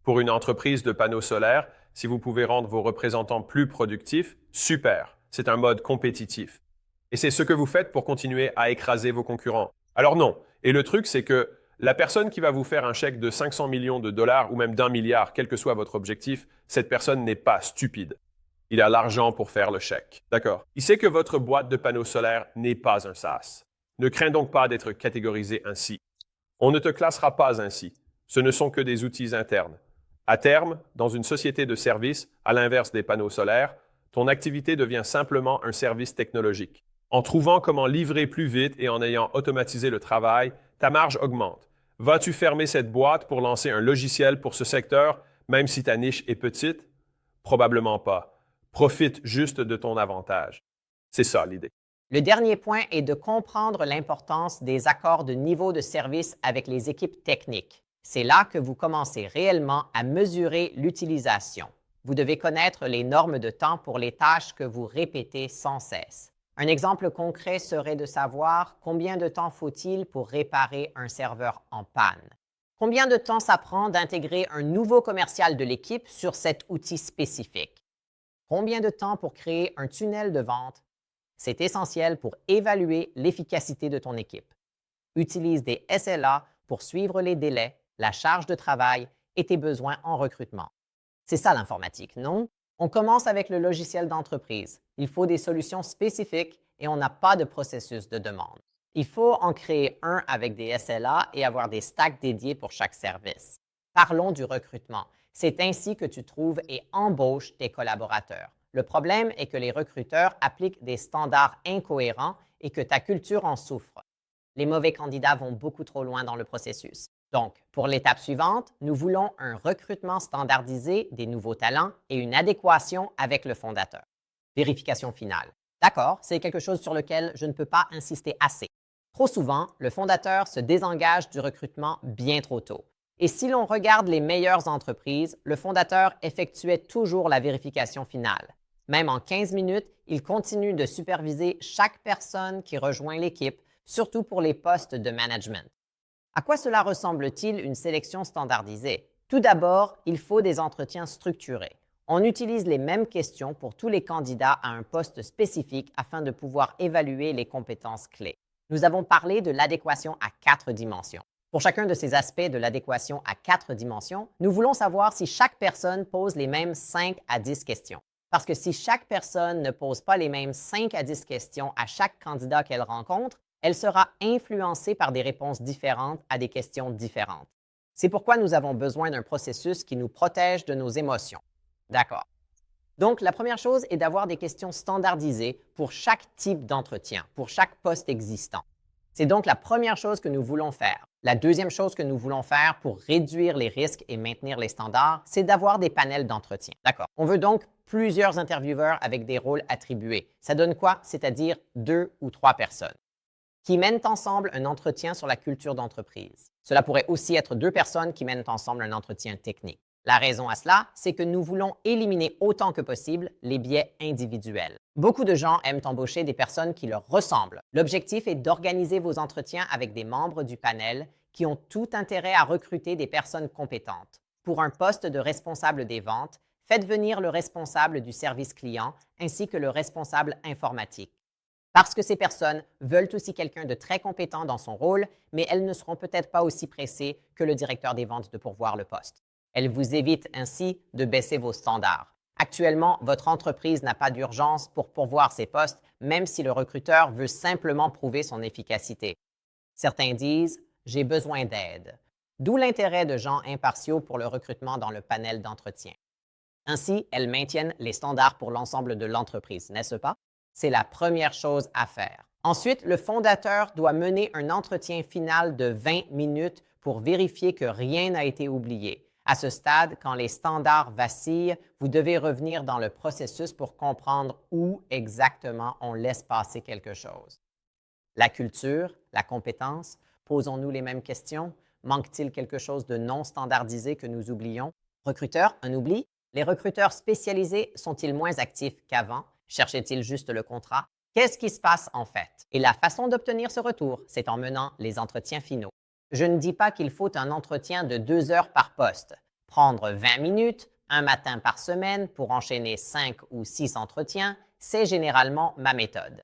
Pour une entreprise de panneaux solaires, si vous pouvez rendre vos représentants plus productifs, super. C'est un mode compétitif. Et c'est ce que vous faites pour continuer à écraser vos concurrents. Alors non. Et le truc, c'est que la personne qui va vous faire un chèque de 500 millions de dollars ou même d'1 milliard, quel que soit votre objectif, cette personne n'est pas stupide. Il a l'argent pour faire le chèque. D'accord. Il sait que votre boîte de panneaux solaires n'est pas un SaaS. Ne crains donc pas d'être catégorisé ainsi. On ne te classera pas ainsi. Ce ne sont que des outils internes. À terme, dans une société de services, à l'inverse des panneaux solaires, ton activité devient simplement un service technologique. En trouvant comment livrer plus vite et en ayant automatisé le travail, ta marge augmente. Vas-tu fermer cette boîte pour lancer un logiciel pour ce secteur, même si ta niche est petite? Probablement pas. Profite juste de ton avantage. C'est ça l'idée.
Le dernier point est de comprendre l'importance des accords de niveau de service avec les équipes techniques. C'est là que vous commencez réellement à mesurer l'utilisation. Vous devez connaître les normes de temps pour les tâches que vous répétez sans cesse. Un exemple concret serait de savoir combien de temps faut-il pour réparer un serveur en panne. Combien de temps ça prend d'intégrer un nouveau commercial de l'équipe sur cet outil spécifique? Combien de temps pour créer un tunnel de vente? C'est essentiel pour évaluer l'efficacité de ton équipe. Utilise des SLA pour suivre les délais, la charge de travail et tes besoins en recrutement. C'est ça l'informatique, non? On commence avec le logiciel d'entreprise. Il faut des solutions spécifiques et on n'a pas de processus de demande. Il faut en créer un avec des SLA et avoir des stacks dédiés pour chaque service. Parlons du recrutement. C'est ainsi que tu trouves et embauches tes collaborateurs. Le problème est que les recruteurs appliquent des standards incohérents et que ta culture en souffre. Les mauvais candidats vont beaucoup trop loin dans le processus. Donc, pour l'étape suivante, nous voulons un recrutement standardisé des nouveaux talents et une adéquation avec le fondateur. Vérification finale. D'accord, c'est quelque chose sur lequel je ne peux pas insister assez. Trop souvent, le fondateur se désengage du recrutement bien trop tôt. Et si l'on regarde les meilleures entreprises, le fondateur effectuait toujours la vérification finale. Même en 15 minutes, il continue de superviser chaque personne qui rejoint l'équipe, surtout pour les postes de management. À quoi cela ressemble-t-il une sélection standardisée? Tout d'abord, il faut des entretiens structurés. On utilise les mêmes questions pour tous les candidats à un poste spécifique afin de pouvoir évaluer les compétences clés. Nous avons parlé de l'adéquation à 4 dimensions. Pour chacun de ces aspects de l'adéquation à 4 dimensions, nous voulons savoir si chaque personne pose les mêmes 5 à 10 questions. Parce que si chaque personne ne pose pas les mêmes 5 à 10 questions à chaque candidat qu'elle rencontre, elle sera influencée par des réponses différentes à des questions différentes. C'est pourquoi nous avons besoin d'un processus qui nous protège de nos émotions. D'accord. Donc, la première chose est d'avoir des questions standardisées pour chaque type d'entretien, pour chaque poste existant. C'est donc la première chose que nous voulons faire. La deuxième chose que nous voulons faire pour réduire les risques et maintenir les standards, c'est d'avoir des panels d'entretien. D'accord. On veut donc plusieurs intervieweurs avec des rôles attribués. Ça donne quoi? C'est-à-dire 2 ou 3 personnes qui mènent ensemble un entretien sur la culture d'entreprise. Cela pourrait aussi être 2 personnes qui mènent ensemble un entretien technique. La raison à cela, c'est que nous voulons éliminer autant que possible les biais individuels. Beaucoup de gens aiment embaucher des personnes qui leur ressemblent. L'objectif est d'organiser vos entretiens avec des membres du panel qui ont tout intérêt à recruter des personnes compétentes. Pour un poste de responsable des ventes, faites venir le responsable du service client ainsi que le responsable informatique. Parce que ces personnes veulent aussi quelqu'un de très compétent dans son rôle, mais elles ne seront peut-être pas aussi pressées que le directeur des ventes de pourvoir le poste. Elles vous évitent ainsi de baisser vos standards. Actuellement, votre entreprise n'a pas d'urgence pour pourvoir ces postes, même si le recruteur veut simplement prouver son efficacité. Certains disent « j'ai besoin d'aide », d'où l'intérêt de gens impartiaux pour le recrutement dans le panel d'entretien. Ainsi, elles maintiennent les standards pour l'ensemble de l'entreprise, n'est-ce pas? C'est la première chose à faire. Ensuite, le fondateur doit mener un entretien final de 20 minutes pour vérifier que rien n'a été oublié. À ce stade, quand les standards vacillent, vous devez revenir dans le processus pour comprendre où exactement on laisse passer quelque chose. La culture, la compétence, posons-nous les mêmes questions? Manque-t-il quelque chose de non standardisé que nous oublions? Recruteur, un oubli? Les recruteurs spécialisés sont-ils moins actifs qu'avant? Cherchait-il juste le contrat? Qu'est-ce qui se passe en fait? Et la façon d'obtenir ce retour, c'est en menant les entretiens finaux. Je ne dis pas qu'il faut un entretien de 2 heures par poste. Prendre 20 minutes, un matin par semaine pour enchaîner 5 ou 6 entretiens, c'est généralement ma méthode.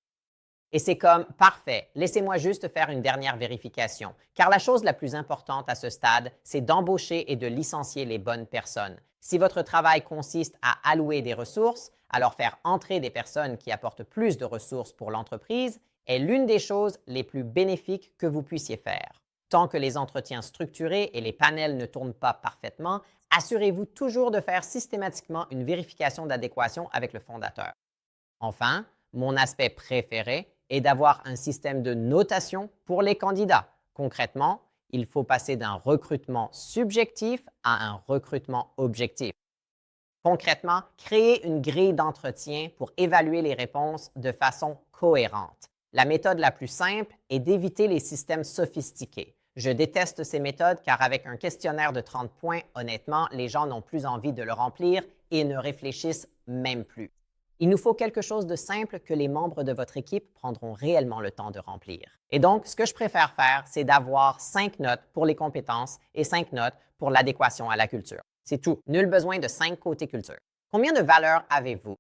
Et c'est comme, parfait, laissez-moi juste faire une dernière vérification, car la chose la plus importante à ce stade, c'est d'embaucher et de licencier les bonnes personnes. Si votre travail consiste à allouer des ressources, alors faire entrer des personnes qui apportent plus de ressources pour l'entreprise est l'une des choses les plus bénéfiques que vous puissiez faire. Tant que les entretiens structurés et les panels ne tournent pas parfaitement, assurez-vous toujours de faire systématiquement une vérification d'adéquation avec le fondateur. Enfin, mon aspect préféré est d'avoir un système de notation pour les candidats. Concrètement, il faut passer d'un recrutement subjectif à un recrutement objectif. Concrètement, créer une grille d'entretien pour évaluer les réponses de façon cohérente. La méthode la plus simple est d'éviter les systèmes sophistiqués. Je déteste ces méthodes car avec un questionnaire de 30 points, honnêtement, les gens n'ont plus envie de le remplir et ne réfléchissent même plus. Il nous faut quelque chose de simple que les membres de votre équipe prendront réellement le temps de remplir. Et donc, ce que je préfère faire, c'est d'avoir 5 notes pour les compétences et 5 notes pour l'adéquation à la culture. C'est tout. Nul besoin de 5 côtés culture. Combien de valeurs avez-vous?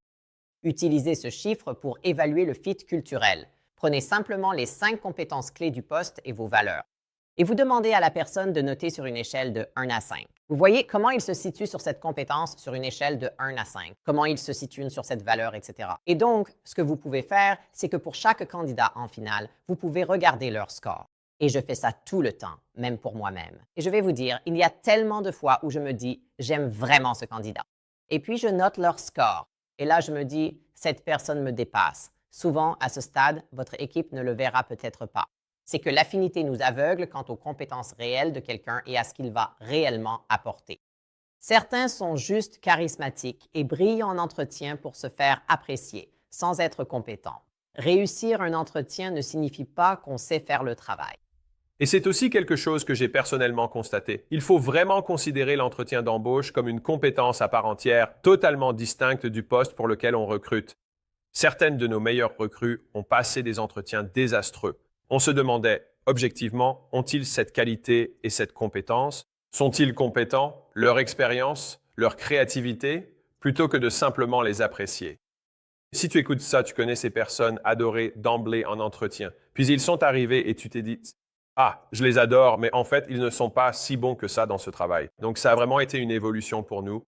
Utilisez ce chiffre pour évaluer le fit culturel. Prenez simplement les 5 compétences clés du poste et vos valeurs. Et vous demandez à la personne de noter sur une échelle de 1 à 5. Vous voyez comment il se situe sur cette compétence sur une échelle de 1 à 5, comment il se situe sur cette valeur, etc. Et donc, ce que vous pouvez faire, c'est que pour chaque candidat en finale, vous pouvez regarder leur score. Et je fais ça tout le temps, même pour moi-même. Et je vais vous dire, il y a tellement de fois où je me dis, j'aime vraiment ce candidat. Et puis, je note leur score. Et là, je me dis, cette personne me dépasse. Souvent, à ce stade, votre équipe ne le verra peut-être pas. C'est que l'affinité nous aveugle quant aux compétences réelles de quelqu'un et à ce qu'il va réellement apporter. Certains sont juste charismatiques et brillent en entretien pour se faire apprécier, sans être compétents. Réussir un entretien ne signifie pas qu'on sait faire le travail.
Et c'est aussi quelque chose que j'ai personnellement constaté. Il faut vraiment considérer l'entretien d'embauche comme une compétence à part entière, totalement distincte du poste pour lequel on recrute. Certaines de nos meilleures recrues ont passé des entretiens désastreux. On se demandait, objectivement, ont-ils cette qualité et cette compétence? Sont-ils compétents, leur expérience, leur créativité, plutôt que de simplement les apprécier? Si tu écoutes ça, tu connais ces personnes adorées d'emblée en entretien. Puis ils sont arrivés et tu t'es dit, ah, je les adore, mais en fait, ils ne sont pas si bons que ça dans ce travail. Donc ça a vraiment été une évolution pour nous.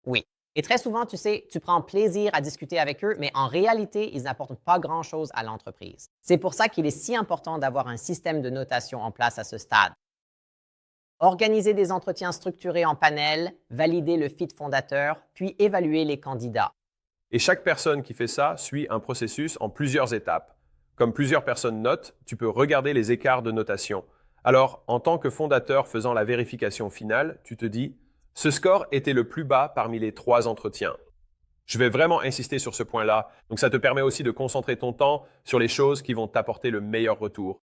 Oui. Et très souvent, tu sais, tu prends plaisir à discuter avec eux, mais en réalité, ils n'apportent pas grand-chose à l'entreprise. C'est pour ça qu'il est si important d'avoir un système de notation en place à ce stade. Organiser des entretiens structurés en panel, valider le fit fondateur, puis évaluer les candidats.
Et chaque personne qui fait ça suit un processus en plusieurs étapes. Comme plusieurs personnes notent, tu peux regarder les écarts de notation. Alors, en tant que fondateur faisant la vérification finale, tu te dis, ce score était le plus bas parmi les 3 entretiens. Je vais vraiment insister sur ce point-là. Donc, ça te permet aussi de concentrer ton temps sur les choses qui vont t'apporter le meilleur retour.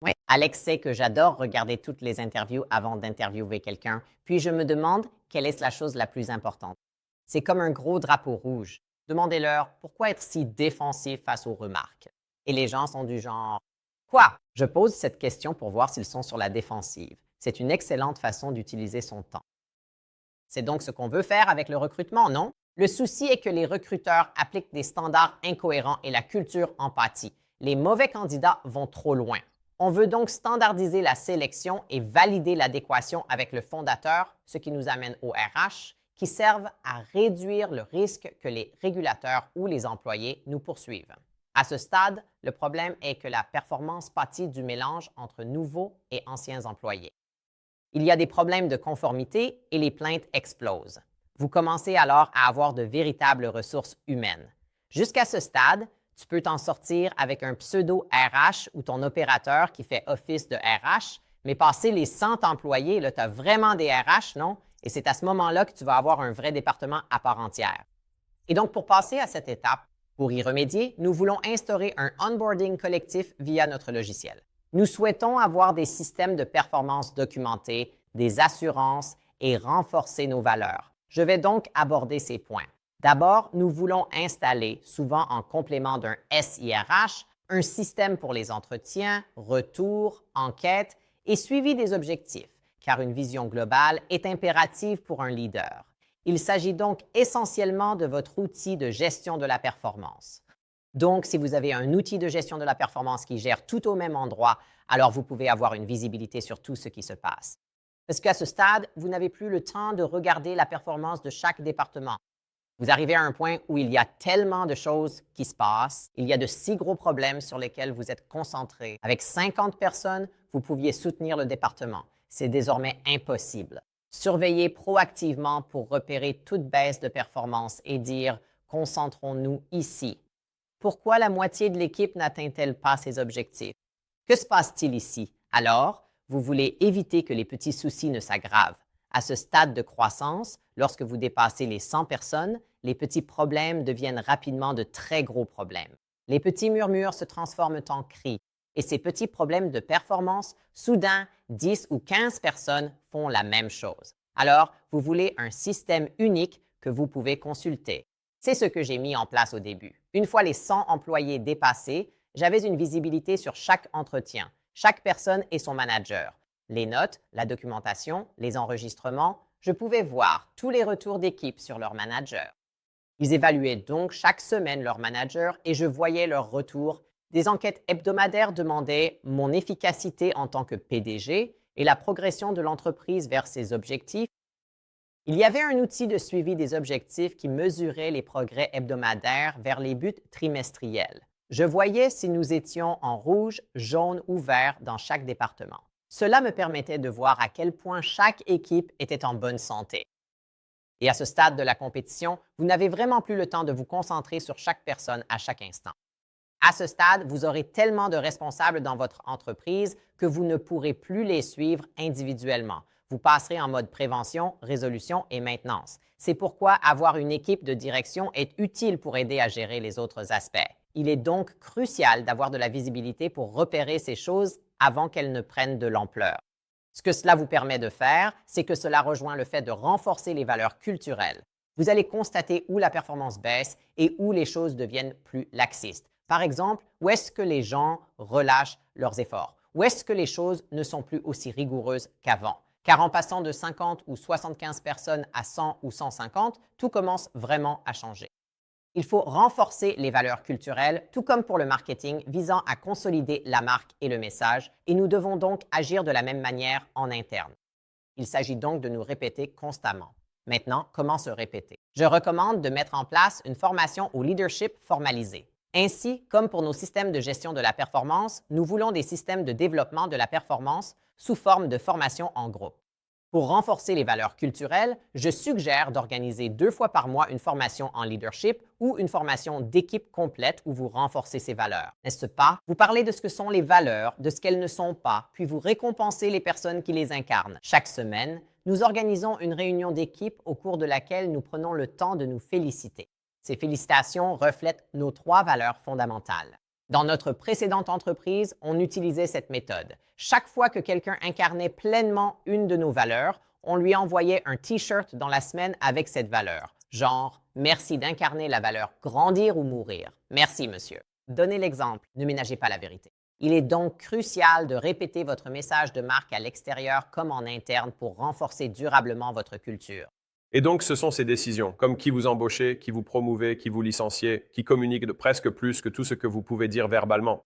Oui, Alex sait que j'adore regarder toutes les interviews avant d'interviewer quelqu'un, puis je me demande quelle est la chose la plus importante. C'est comme un gros drapeau rouge. Demandez-leur pourquoi être si défensif face aux remarques. Et les gens sont du genre quoi? Je pose cette question pour voir s'ils sont sur la défensive. C'est une excellente façon d'utiliser son temps. C'est donc ce qu'on veut faire avec le recrutement, non? Le souci est que les recruteurs appliquent des standards incohérents et la culture en pâtit. Les mauvais candidats vont trop loin. On veut donc standardiser la sélection et valider l'adéquation avec le fondateur, ce qui nous amène au RH, qui servent à réduire le risque que les régulateurs ou les employés nous poursuivent. À ce stade, le problème est que la performance pâtit du mélange entre nouveaux et anciens employés. Il y a des problèmes de conformité et les plaintes explosent. Vous commencez alors à avoir de véritables ressources humaines. Jusqu'à ce stade, tu peux t'en sortir avec un pseudo RH ou ton opérateur qui fait office de RH, mais passer les 100 employés, tu as vraiment des RH, non? Et c'est à ce moment-là que tu vas avoir un vrai département à part entière. Et donc, pour passer à cette étape, pour y remédier, nous voulons instaurer un onboarding collectif via notre logiciel. Nous souhaitons avoir des systèmes de performance documentés, des assurances et renforcer nos valeurs. Je vais donc aborder ces points. D'abord, nous voulons installer, souvent en complément d'un SIRH, un système pour les entretiens, retours, enquêtes et suivi des objectifs, car une vision globale est impérative pour un leader. Il s'agit donc essentiellement de votre outil de gestion de la performance. Donc, si vous avez un outil de gestion de la performance qui gère tout au même endroit, alors vous pouvez avoir une visibilité sur tout ce qui se passe. Parce qu'à ce stade, vous n'avez plus le temps de regarder la performance de chaque département. Vous arrivez à un point où il y a tellement de choses qui se passent, il y a de si gros problèmes sur lesquels vous êtes concentré. Avec 50 personnes, vous pouviez soutenir le département. C'est désormais impossible. Surveillez proactivement pour repérer toute baisse de performance et dire concentrons-nous ici. Pourquoi la moitié de l'équipe n'atteint-elle pas ses objectifs? Que se passe-t-il ici? Alors, vous voulez éviter que les petits soucis ne s'aggravent. À ce stade de croissance, lorsque vous dépassez les 100 personnes, les petits problèmes deviennent rapidement de très gros problèmes. Les petits murmures se transforment en cris. Et ces petits problèmes de performance, soudain, 10 ou 15 personnes font la même chose. Alors, vous voulez un système unique que vous pouvez consulter. C'est ce que j'ai mis en place au début. Une fois les 100 employés dépassés, j'avais une visibilité sur chaque entretien, chaque personne et son manager. Les notes, la documentation, les enregistrements, je pouvais voir tous les retours d'équipe sur leur manager. Ils évaluaient donc chaque semaine leur manager et je voyais leurs retours. Des enquêtes hebdomadaires demandaient mon efficacité en tant que PDG et la progression de l'entreprise vers ses objectifs. Il y avait un outil de suivi des objectifs qui mesurait les progrès hebdomadaires vers les buts trimestriels. Je voyais si nous étions en rouge, jaune ou vert dans chaque département. Cela me permettait de voir à quel point chaque équipe était en bonne santé. Et à ce stade de la compétition, vous n'avez vraiment plus le temps de vous concentrer sur chaque personne à chaque instant. À ce stade, vous aurez tellement de responsables dans votre entreprise que vous ne pourrez plus les suivre individuellement. Vous passerez en mode prévention, résolution et maintenance. C'est pourquoi avoir une équipe de direction est utile pour aider à gérer les autres aspects. Il est donc crucial d'avoir de la visibilité pour repérer ces choses avant qu'elles ne prennent de l'ampleur. Ce que cela vous permet de faire, c'est que cela rejoint le fait de renforcer les valeurs culturelles. Vous allez constater où la performance baisse et où les choses deviennent plus laxistes. Par exemple, où est-ce que les gens relâchent leurs efforts? Où est-ce que les choses ne sont plus aussi rigoureuses qu'avant? Car en passant de 50 ou 75 personnes à 100 ou 150, tout commence vraiment à changer. Il faut renforcer les valeurs culturelles, tout comme pour le marketing, visant à consolider la marque et le message, et nous devons donc agir de la même manière en interne. Il s'agit donc de nous répéter constamment. Maintenant, comment se répéter? Je recommande de mettre en place une formation au leadership formalisée. Ainsi, comme pour nos systèmes de gestion de la performance, nous voulons des systèmes de développement de la performance sous forme de formation en groupe. Pour renforcer les valeurs culturelles, je suggère d'organiser 2 fois par mois une formation en leadership ou une formation d'équipe complète où vous renforcez ces valeurs. N'est-ce pas? Vous parlez de ce que sont les valeurs, de ce qu'elles ne sont pas, puis vous récompensez les personnes qui les incarnent. Chaque semaine, nous organisons une réunion d'équipe au cours de laquelle nous prenons le temps de nous féliciter. Ces félicitations reflètent nos 3 valeurs fondamentales. Dans notre précédente entreprise, on utilisait cette méthode. Chaque fois que quelqu'un incarnait pleinement une de nos valeurs, on lui envoyait un T-shirt dans la semaine avec cette valeur. Genre, merci d'incarner la valeur grandir ou mourir. Merci, monsieur. Donnez l'exemple, ne ménagez pas la vérité. Il est donc crucial de répéter votre message de marque à l'extérieur comme en interne pour renforcer durablement votre culture.
Et donc, ce sont ces décisions, comme qui vous embauchez, qui vous promouvez, qui vous licenciez, qui communiquent de presque plus que tout ce que vous pouvez dire verbalement.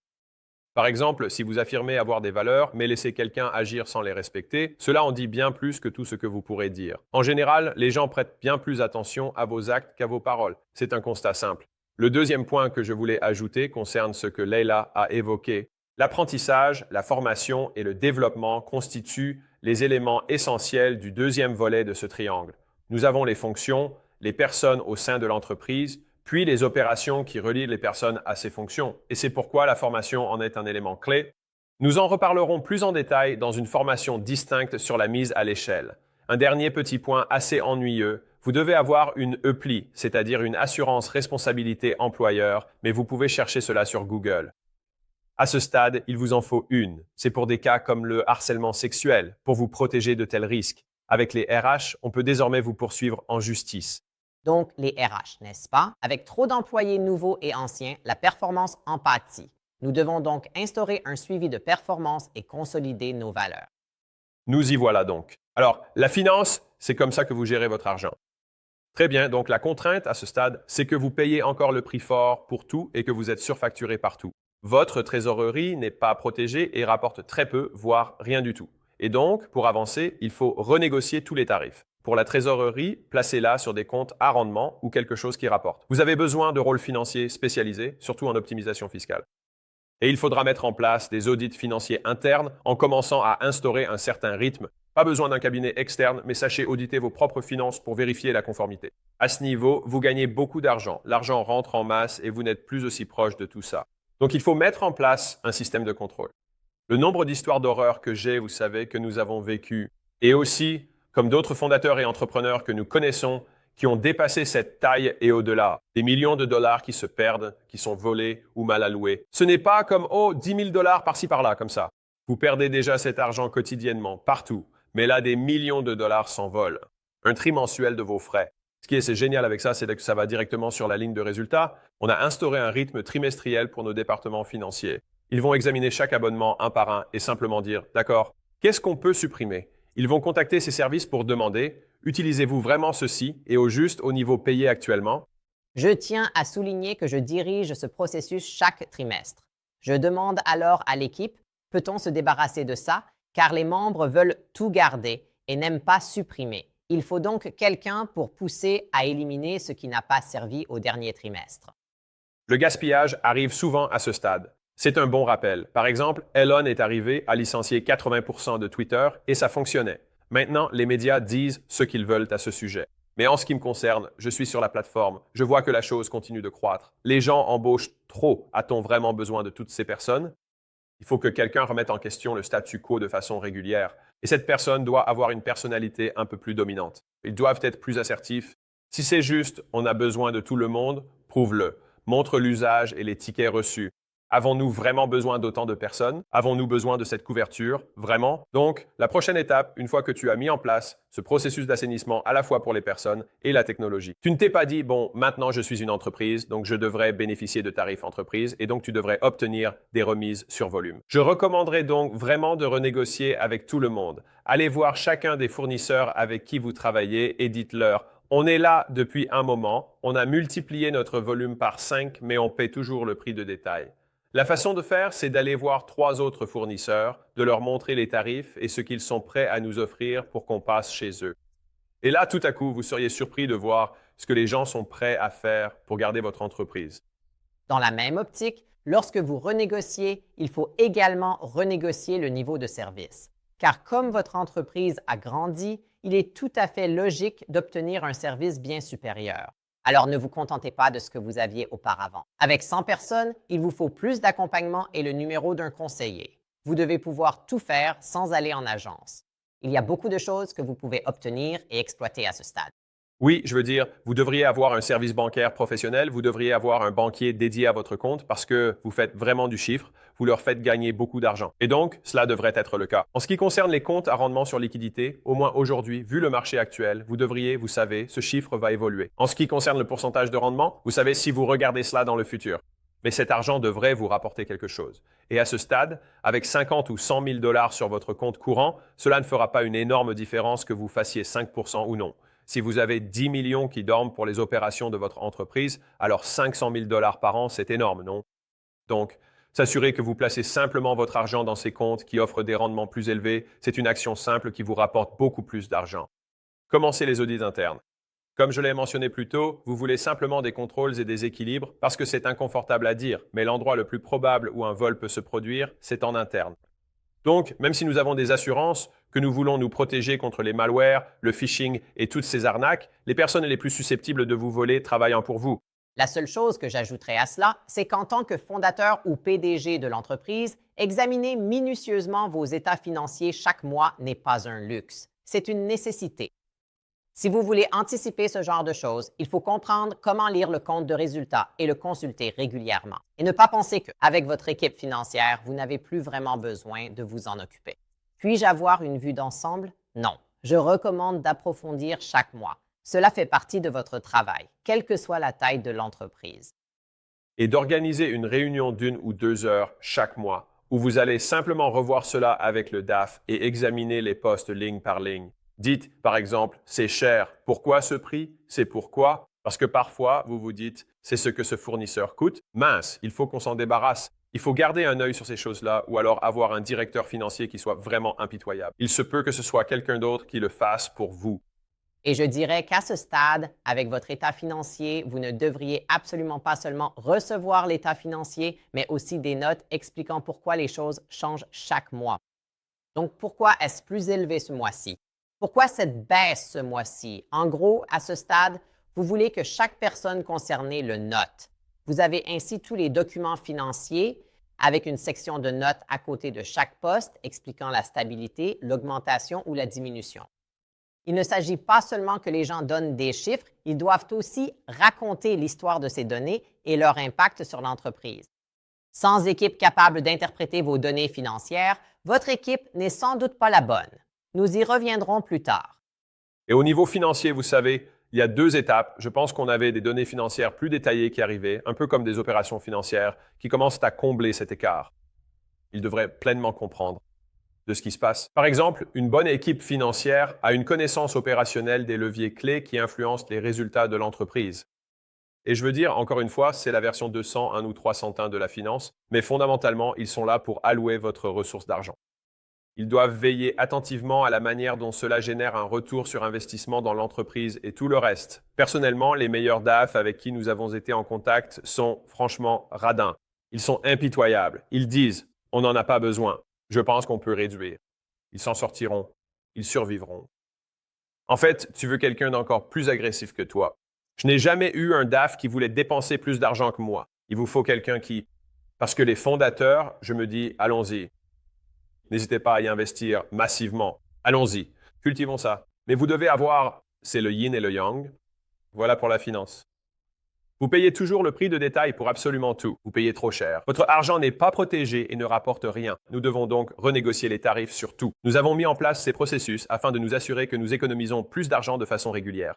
Par exemple, si vous affirmez avoir des valeurs, mais laissez quelqu'un agir sans les respecter, cela en dit bien plus que tout ce que vous pourrez dire. En général, les gens prêtent bien plus attention à vos actes qu'à vos paroles. C'est un constat simple. Le deuxième point que je voulais ajouter concerne ce que Leila a évoqué. L'apprentissage, la formation et le développement constituent les éléments essentiels du deuxième volet de ce triangle. Nous avons les fonctions, les personnes au sein de l'entreprise, puis les opérations qui relient les personnes à ces fonctions. Et c'est pourquoi la formation en est un élément clé. Nous en reparlerons plus en détail dans une formation distincte sur la mise à l'échelle. Un dernier petit point assez ennuyeux, vous devez avoir une EPLI, c'est-à-dire une assurance responsabilité employeur, mais vous pouvez chercher cela sur Google. À ce stade, il vous en faut une. C'est pour des cas comme le harcèlement sexuel, pour vous protéger de tels risques. Avec les RH, on peut désormais vous poursuivre en justice.
Donc, les RH, n'est-ce pas? Avec trop d'employés nouveaux et anciens, la performance en pâtit. Nous devons donc instaurer un suivi de performance et consolider nos valeurs.
Nous y voilà donc. Alors, la finance, c'est comme ça que vous gérez votre argent. Très bien, donc la contrainte à ce stade, c'est que vous payez encore le prix fort pour tout et que vous êtes surfacturé partout. Votre trésorerie n'est pas protégée et rapporte très peu, voire rien du tout. Et donc, pour avancer, il faut renégocier tous les tarifs. Pour la trésorerie, placez-la sur des comptes à rendement ou quelque chose qui rapporte. Vous avez besoin de rôles financiers spécialisés, surtout en optimisation fiscale. Et il faudra mettre en place des audits financiers internes en commençant à instaurer un certain rythme. Pas besoin d'un cabinet externe, mais sachez auditer vos propres finances pour vérifier la conformité. À ce niveau, vous gagnez beaucoup d'argent. L'argent rentre en masse et vous n'êtes plus aussi proche de tout ça. Donc il faut mettre en place un système de contrôle. Le nombre d'histoires d'horreur que j'ai, vous savez, que nous avons vécues, et aussi, comme d'autres fondateurs et entrepreneurs que nous connaissons, qui ont dépassé cette taille et au-delà, des millions de dollars qui se perdent, qui sont volés ou mal alloués. Ce n'est pas comme, oh, 10 000 dollars par-ci par-là, comme ça. Vous perdez déjà cet argent quotidiennement, partout, mais là, des millions de dollars s'envolent. Un trimensuel de vos frais. Ce qui est c'est génial avec ça, c'est que ça va directement sur la ligne de résultat. On a instauré un rythme trimestriel pour nos départements financiers. Ils vont examiner chaque abonnement un par un et simplement dire, d'accord, qu'est-ce qu'on peut supprimer? Ils vont contacter ces services pour demander, utilisez-vous vraiment ceci et au juste au niveau payé actuellement?
Je tiens à souligner que je dirige ce processus chaque trimestre. Je demande alors à l'équipe, peut-on se débarrasser de ça? Car les membres veulent tout garder et n'aiment pas supprimer. Il faut donc quelqu'un pour pousser à éliminer ce qui n'a pas servi au dernier trimestre.
Le gaspillage arrive souvent à ce stade. C'est un bon rappel. Par exemple, Elon est arrivé à licencier 80% de Twitter et ça fonctionnait. Maintenant, les médias disent ce qu'ils veulent à ce sujet. Mais en ce qui me concerne, je suis sur la plateforme. Je vois que la chose continue de croître. Les gens embauchent trop. A-t-on vraiment besoin de toutes ces personnes? Il faut que quelqu'un remette en question le statu quo de façon régulière. Et cette personne doit avoir une personnalité un peu plus dominante. Ils doivent être plus assertifs. Si c'est juste, on a besoin de tout le monde, prouve-le. Montre l'usage et les tickets reçus. Avons-nous vraiment besoin d'autant de personnes? Avons-nous besoin de cette couverture? Vraiment? Donc, la prochaine étape, une fois que tu as mis en place ce processus d'assainissement à la fois pour les personnes et la technologie. Tu ne t'es pas dit, bon, maintenant je suis une entreprise, donc je devrais bénéficier de tarifs entreprise et donc tu devrais obtenir des remises sur volume. Je recommanderais donc vraiment de renégocier avec tout le monde. Allez voir chacun des fournisseurs avec qui vous travaillez et dites-leur, on est là depuis un moment, on a multiplié notre volume par 5, mais on paie toujours le prix de détail. La façon de faire, c'est d'aller voir 3 autres fournisseurs, de leur montrer les tarifs et ce qu'ils sont prêts à nous offrir pour qu'on passe chez eux. Et là, tout à coup, vous seriez surpris de voir ce que les gens sont prêts à faire pour garder votre entreprise.
Dans la même optique, lorsque vous renégociez, il faut également renégocier le niveau de service. Car comme votre entreprise a grandi, il est tout à fait logique d'obtenir un service bien supérieur. Alors ne vous contentez pas de ce que vous aviez auparavant. Avec 100 personnes, il vous faut plus d'accompagnement et le numéro d'un conseiller. Vous devez pouvoir tout faire sans aller en agence. Il y a beaucoup de choses que vous pouvez obtenir et exploiter à ce stade.
Oui, je veux dire, vous devriez avoir un service bancaire professionnel, vous devriez avoir un banquier dédié à votre compte parce que vous faites vraiment du chiffre, vous leur faites gagner beaucoup d'argent. Et donc, cela devrait être le cas. En ce qui concerne les comptes à rendement sur liquidité, au moins aujourd'hui, vu le marché actuel, vous devriez, vous savez, ce chiffre va évoluer. En ce qui concerne le pourcentage de rendement, vous savez si vous regardez cela dans le futur. Mais cet argent devrait vous rapporter quelque chose. Et à ce stade, avec 50 ou 100 000 dollars sur votre compte courant, cela ne fera pas une énorme différence que vous fassiez 5% ou non. Si vous avez 10 millions qui dorment pour les opérations de votre entreprise, alors 500 000 dollars par an, c'est énorme, non? Donc, s'assurer que vous placez simplement votre argent dans ces comptes qui offrent des rendements plus élevés, c'est une action simple qui vous rapporte beaucoup plus d'argent. Commencez les audits internes. Comme je l'ai mentionné plus tôt, vous voulez simplement des contrôles et des équilibres parce que c'est inconfortable à dire, mais l'endroit le plus probable où un vol peut se produire, c'est en interne. Donc, même si nous avons des assurances, que nous voulons nous protéger contre les malwares, le phishing et toutes ces arnaques, les personnes les plus susceptibles de vous voler travaillant pour vous.
La seule chose que j'ajouterais à cela, c'est qu'en tant que fondateur ou PDG de l'entreprise, examiner minutieusement vos états financiers chaque mois n'est pas un luxe, c'est une nécessité. Si vous voulez anticiper ce genre de choses, il faut comprendre comment lire le compte de résultats et le consulter régulièrement. Et ne pas penser qu'avec votre équipe financière, vous n'avez plus vraiment besoin de vous en occuper. Puis-je avoir une vue d'ensemble? Non. Je recommande d'approfondir chaque mois. Cela fait partie de votre travail, quelle que soit la taille de l'entreprise.
Et d'organiser une réunion d'1 ou 2 heures chaque mois, où vous allez simplement revoir cela avec le DAF et examiner les postes ligne par ligne. Dites, par exemple, c'est cher. Pourquoi ce prix? C'est pourquoi? Parce que parfois, vous vous dites, c'est ce que ce fournisseur coûte. Mince, il faut qu'on s'en débarrasse. Il faut garder un œil sur ces choses-là ou alors avoir un directeur financier qui soit vraiment impitoyable. Il se peut que ce soit quelqu'un d'autre qui le fasse pour vous.
Et je dirais qu'à ce stade, avec votre état financier, vous ne devriez absolument pas seulement recevoir l'état financier, mais aussi des notes expliquant pourquoi les choses changent chaque mois. Donc, pourquoi est-ce plus élevé ce mois-ci? Pourquoi cette baisse ce mois-ci? En gros, à ce stade, vous voulez que chaque personne concernée le note. Vous avez ainsi tous les documents financiers avec une section de notes à côté de chaque poste expliquant la stabilité, l'augmentation ou la diminution. Il ne s'agit pas seulement que les gens donnent des chiffres, ils doivent aussi raconter l'histoire de ces données et leur impact sur l'entreprise. Sans équipe capable d'interpréter vos données financières, votre équipe n'est sans doute pas la bonne. Nous y reviendrons plus tard.
Et au niveau financier, vous savez, il y a 2 étapes. Je pense qu'on avait des données financières plus détaillées qui arrivaient, un peu comme des opérations financières, qui commencent à combler cet écart. Ils devraient pleinement comprendre de ce qui se passe. Par exemple, une bonne équipe financière a une connaissance opérationnelle des leviers clés qui influencent les résultats de l'entreprise. Et je veux dire, encore une fois, c'est la version 201 ou 301 de la finance, mais fondamentalement, ils sont là pour allouer votre ressource d'argent. Ils doivent veiller attentivement à la manière dont cela génère un retour sur investissement dans l'entreprise et tout le reste. Personnellement, les meilleurs DAF avec qui nous avons été en contact sont franchement radins. Ils sont impitoyables. Ils disent « on n'en a pas besoin ». Je pense qu'on peut réduire. Ils s'en sortiront. Ils survivront. En fait, tu veux quelqu'un d'encore plus agressif que toi. Je n'ai jamais eu un DAF qui voulait dépenser plus d'argent que moi. Il vous faut quelqu'un qui... Parce que les fondateurs, je me dis, allons-y. N'hésitez pas à y investir massivement. Allons-y. Cultivons ça. Mais vous devez avoir... C'est le yin et le yang. Voilà pour la finance. Vous payez toujours le prix de détail pour absolument tout. Vous payez trop cher. Votre argent n'est pas protégé et ne rapporte rien. Nous devons donc renégocier les tarifs sur tout. Nous avons mis en place ces processus afin de nous assurer que nous économisons plus d'argent de façon régulière.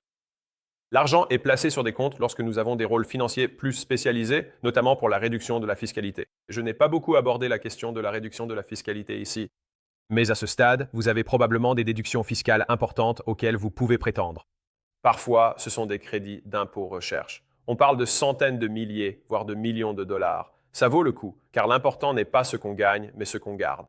L'argent est placé sur des comptes lorsque nous avons des rôles financiers plus spécialisés, notamment pour la réduction de la fiscalité. Je n'ai pas beaucoup abordé la question de la réduction de la fiscalité ici. Mais à ce stade, vous avez probablement des déductions fiscales importantes auxquelles vous pouvez prétendre. Parfois, ce sont des crédits d'impôt recherche. On parle de centaines de milliers, voire de millions de dollars. Ça vaut le coup, car l'important n'est pas ce qu'on gagne, mais ce qu'on garde.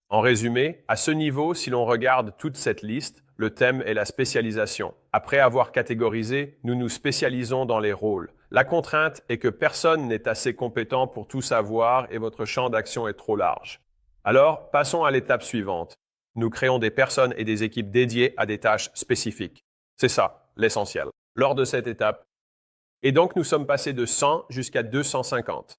En résumé, à ce niveau, si l'on regarde toute cette liste, le thème est la spécialisation. Après avoir catégorisé, nous nous spécialisons dans les rôles. La contrainte est que personne n'est assez compétent pour tout savoir et votre champ d'action est trop large. Alors, passons à l'étape suivante. Nous créons des personnes et des équipes dédiées à des tâches spécifiques. C'est ça, l'essentiel. Lors de cette étape, et donc, nous sommes passés de 100 jusqu'à 250.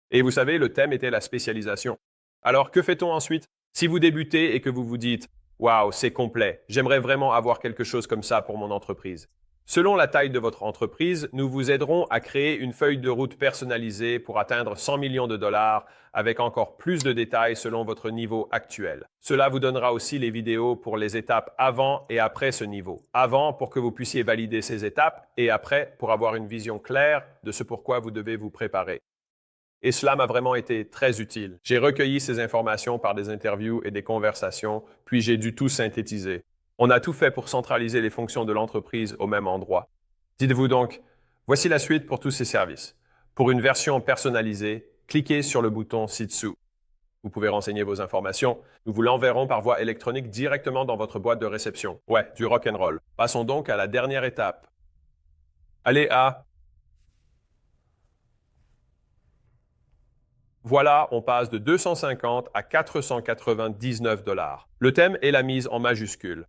Et vous savez, le thème était la spécialisation. Alors, que fait-on ensuite? Si vous débutez et que vous vous dites « Waouh, c'est complet, j'aimerais vraiment avoir quelque chose comme ça pour mon entreprise ». Selon la taille de votre entreprise, nous vous aiderons à créer une feuille de route personnalisée pour atteindre 100 millions de dollars avec encore plus de détails selon votre niveau actuel. Cela vous donnera aussi les vidéos pour les étapes avant et après ce niveau. Avant pour que vous puissiez valider ces étapes et après pour avoir une vision claire de ce pourquoi vous devez vous préparer. Et cela m'a vraiment été très utile. J'ai recueilli ces informations par des interviews et des conversations, puis j'ai dû tout synthétiser. On a tout fait pour centraliser les fonctions de l'entreprise au même endroit. Dites-vous donc, voici la suite pour tous ces services. Pour une version personnalisée, cliquez sur le bouton ci-dessous. Vous pouvez renseigner vos informations. Nous vous l'enverrons par voie électronique directement dans votre boîte de réception. Ouais, du rock'n'roll. Passons donc à la dernière étape. Allez à... Voilà, on passe de 250 à 499 dollars. Le thème est la mise en majuscule.